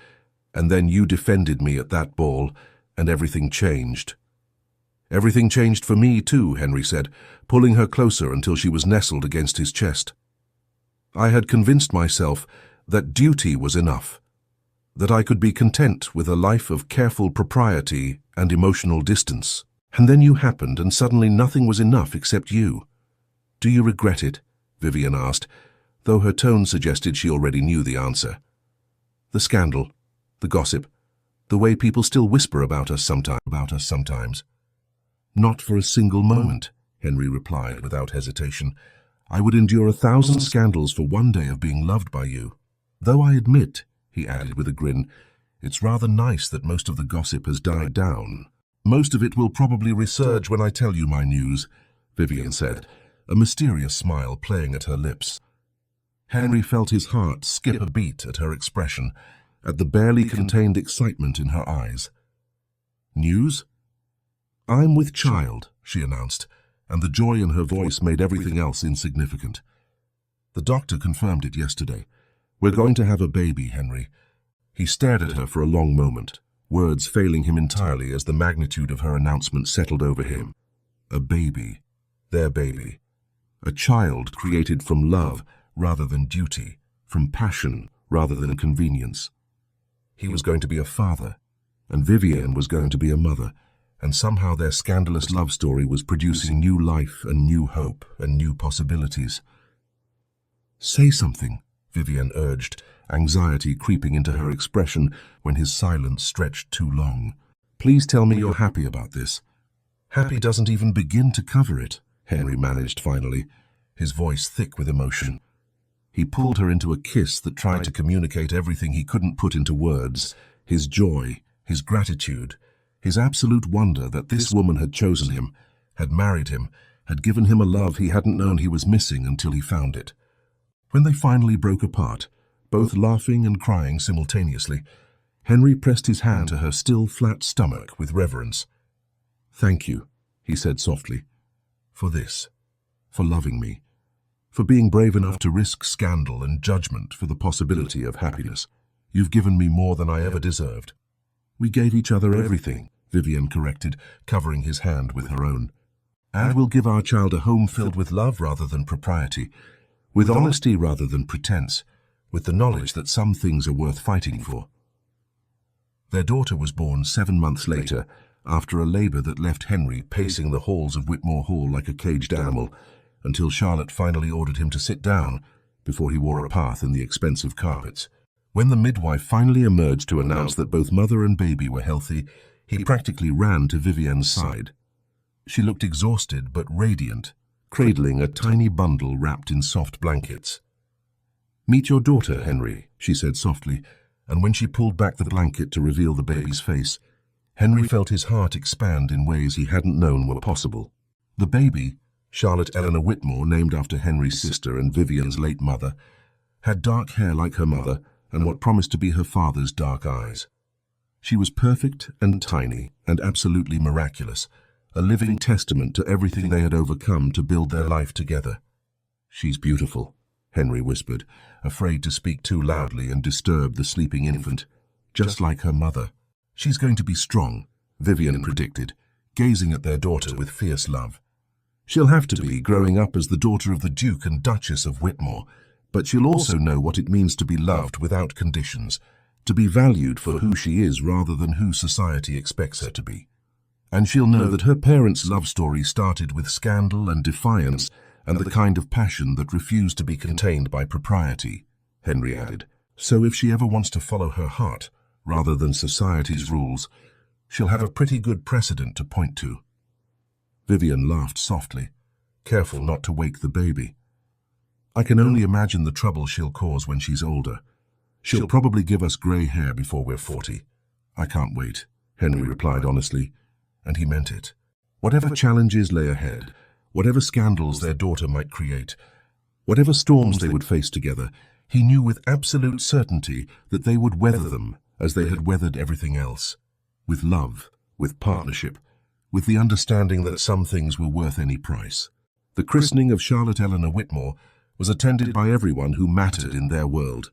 And then you defended me at that ball, and everything changed." "Everything changed for me too," Henry said, pulling her closer until she was nestled against his chest. "I had convinced myself that duty was enough, that I could be content with a life of careful propriety and emotional distance. And then you happened, and suddenly nothing was enough except you. Do you regret it?" Vivienne asked, though her tone suggested she already knew the answer. "The scandal, the gossip, the way people still whisper about us sometimes. "Not for a single moment," Henry replied without hesitation. "I would endure 1,000 scandals for one day of being loved by you. Though I admit," he added with a grin, "it's rather nice that most of the gossip has died down." "Most of it will probably resurge when I tell you my news," Vivienne said, a mysterious smile playing at her lips. Henry felt his heart skip a beat at her expression, at the barely contained excitement in her eyes. "News?" "I'm with child," she announced, and the joy in her voice made everything else insignificant. "The doctor confirmed it yesterday. We're going to have a baby, Henry." He stared at her for a long moment, words failing him entirely as the magnitude of her announcement settled over him. A baby. Their baby. A child created from love rather than duty, from passion rather than convenience. He was going to be a father, and Vivienne was going to be a mother, and somehow their scandalous love story was producing new life and new hope and new possibilities. "Say something," Vivienne urged, anxiety creeping into her expression when his silence stretched too long. "Please tell me you're happy about this." "Happy doesn't even begin to cover it," Henry managed finally, his voice thick with emotion. He pulled her into a kiss that tried to communicate everything he couldn't put into words, his joy, his gratitude, his absolute wonder that this woman had chosen him, had married him, had given him a love he hadn't known he was missing until he found it. When they finally broke apart, both laughing and crying simultaneously, Henry pressed his hand to her still flat stomach with reverence. "Thank you," he said softly, "for this, for loving me, for being brave enough to risk scandal and judgment for the possibility of happiness. You've given me more than I ever deserved." "We gave each other everything," Vivienne corrected, covering his hand with her own. "And we'll give our child a home filled with love rather than propriety, with honesty rather than pretense, with the knowledge that some things are worth fighting for." Their daughter was born 7 months later, after a labour that left Henry pacing the halls of Whitmore Hall like a caged animal, until Charlotte finally ordered him to sit down before he wore a path in the expensive carpets. When the midwife finally emerged to announce that both mother and baby were healthy, he practically ran to Vivienne's side. She looked exhausted but radiant, cradling a tiny bundle wrapped in soft blankets. "Meet your daughter, Henry," she said softly, and when she pulled back the blanket to reveal the baby's face, Henry felt his heart expand in ways he hadn't known were possible. The baby, Charlotte Eleanor Whitmore, named after Henry's sister and Vivienne's late mother, had dark hair like her mother and what promised to be her father's dark eyes. She was perfect and tiny and absolutely miraculous, a living testament to everything they had overcome to build their life together. "She's beautiful," Henry whispered, afraid to speak too loudly and disturb the sleeping infant, "just like her mother." "She's going to be strong," Vivienne predicted, gazing at their daughter with fierce love. "She'll have to be, growing up as the daughter of the Duke and Duchess of Whitmore, but she'll also know what it means to be loved without conditions, to be valued for who she is rather than who society expects her to be. And she'll know that her parents' love story started with scandal and defiance and the kind of passion that refused to be contained by propriety," Henry added. "So if she ever wants to follow her heart, rather than society's rules, she'll have a pretty good precedent to point to." Vivienne laughed softly, careful not to wake the baby. "I can only imagine the trouble she'll cause when she's older. She'll probably give us grey hair before we're 40. I can't wait," Henry replied honestly, and he meant it. Whatever challenges lay ahead, whatever scandals their daughter might create, whatever storms they would face together, he knew with absolute certainty that they would weather them as they had weathered everything else, with love, with partnership, with the understanding that some things were worth any price. The christening of Charlotte Eleanor Whitmore was attended by everyone who mattered in their world.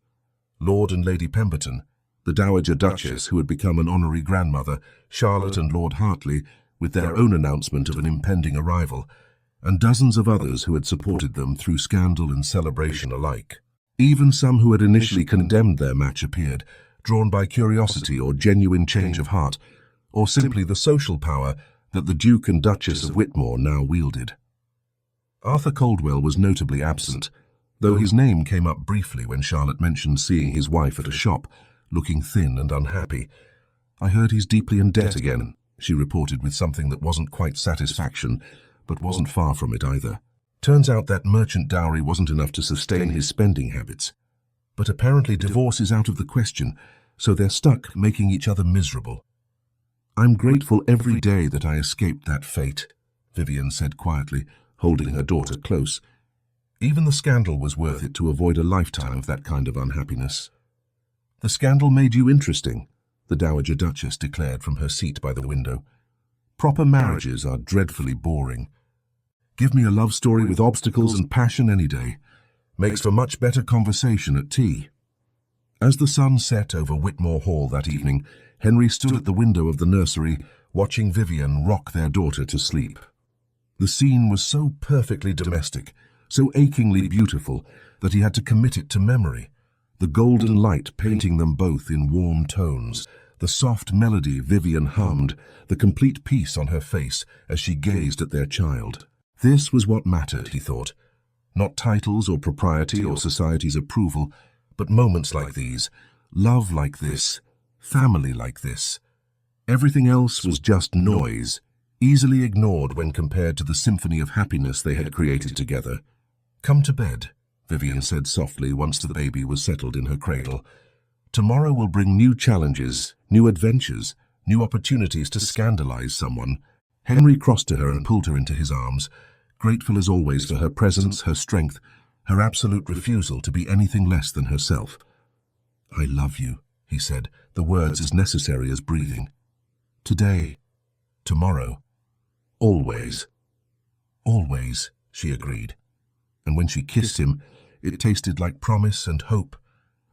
Lord and Lady Pemberton, the Dowager Duchess who had become an honorary grandmother, Charlotte and Lord Hartley, with their own announcement of an impending arrival, and dozens of others who had supported them through scandal and celebration alike. Even some who had initially condemned their match appeared, drawn by curiosity or genuine change of heart, or simply the social power that the Duke and Duchess of Whitmore now wielded. Arthur Coldwell was notably absent, though his name came up briefly when Charlotte mentioned seeing his wife at a shop, looking thin and unhappy. "I heard he's deeply in debt again," she reported with something that wasn't quite satisfaction, but wasn't far from it either. "Turns out that merchant dowry wasn't enough to sustain his spending habits. But apparently divorce is out of the question, so they're stuck making each other miserable." "I'm grateful every day that I escaped that fate," Vivienne said quietly, holding her daughter close. "Even the scandal was worth it to avoid a lifetime of that kind of unhappiness." "The scandal made you interesting," the Dowager Duchess declared from her seat by the window. "Proper marriages are dreadfully boring. Give me a love story with obstacles and passion any day. Makes for much better conversation at tea." As the sun set over Whitmore Hall that evening, Henry stood at the window of the nursery, watching Vivienne rock their daughter to sleep. The scene was so perfectly domestic, so achingly beautiful, that he had to commit it to memory. The golden light painting them both in warm tones, the soft melody Vivienne hummed, the complete peace on her face as she gazed at their child. This was what mattered, he thought. Not titles or propriety or society's approval, but moments like these, love like this, family like this. Everything else was just noise, easily ignored when compared to the symphony of happiness they had created together. "Come to bed," Vivienne said softly once the baby was settled in her cradle. "Tomorrow will bring new challenges, new adventures, new opportunities to scandalize someone." Henry crossed to her and pulled her into his arms, grateful as always for her presence, her strength, her absolute refusal to be anything less than herself. "I love you," he said, the words as necessary as breathing. "Today, tomorrow, always." "Always," she agreed. And when she kissed him, it tasted like promise and hope,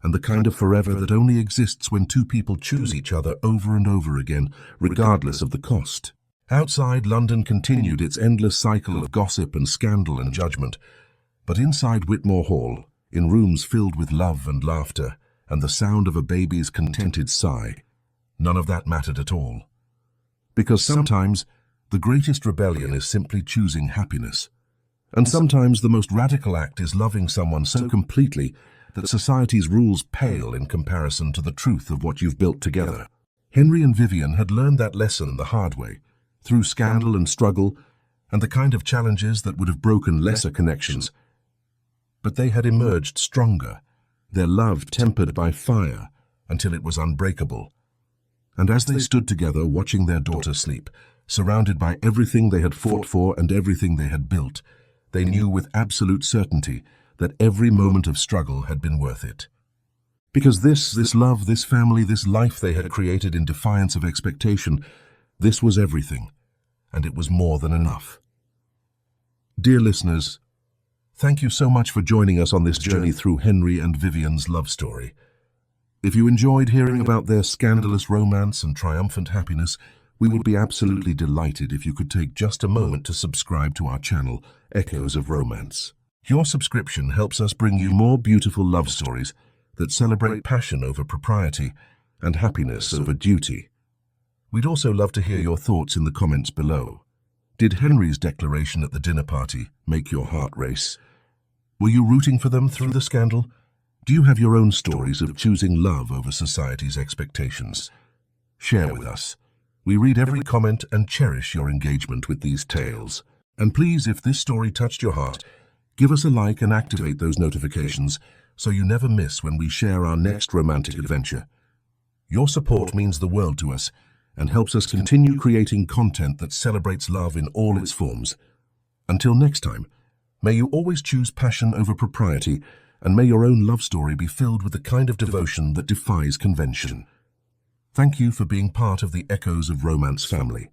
and the kind of forever that only exists when two people choose each other over and over again, regardless of the cost. Outside, London continued its endless cycle of gossip and scandal and judgment. But inside Whitmore Hall, in rooms filled with love and laughter, and the sound of a baby's contented sigh, none of that mattered at all. Because sometimes the greatest rebellion is simply choosing happiness. And sometimes the most radical act is loving someone so completely that society's rules pale in comparison to the truth of what you've built together. Henry and Vivian had learned that lesson the hard way, through scandal and struggle, and the kind of challenges that would have broken lesser connections. But they had emerged stronger, their love tempered by fire until it was unbreakable. And as they stood together watching their daughter sleep, surrounded by everything they had fought for and everything they had built, they knew with absolute certainty that every moment of struggle had been worth it. Because this love, this family, this life they had created in defiance of expectation, this was everything, and it was more than enough. Dear listeners, thank you so much for joining us on this journey through Henry and Vivian's love story. If you enjoyed hearing about their scandalous romance and triumphant happiness, we would be absolutely delighted if you could take just a moment to subscribe to our channel, Echoes of Romance. Your subscription helps us bring you more beautiful love stories that celebrate passion over propriety and happiness over duty. We'd also love to hear your thoughts in the comments below. Did Henry's declaration at the dinner party make your heart race? Were you rooting for them through the scandal? Do you have your own stories of choosing love over society's expectations? Share with us. We read every comment and cherish your engagement with these tales. And please, if this story touched your heart, give us a like and activate those notifications so you never miss when we share our next romantic adventure. Your support means the world to us and helps us continue creating content that celebrates love in all its forms. Until next time, may you always choose passion over propriety, and may your own love story be filled with the kind of devotion that defies convention. Thank you for being part of the Echoes of Romance family.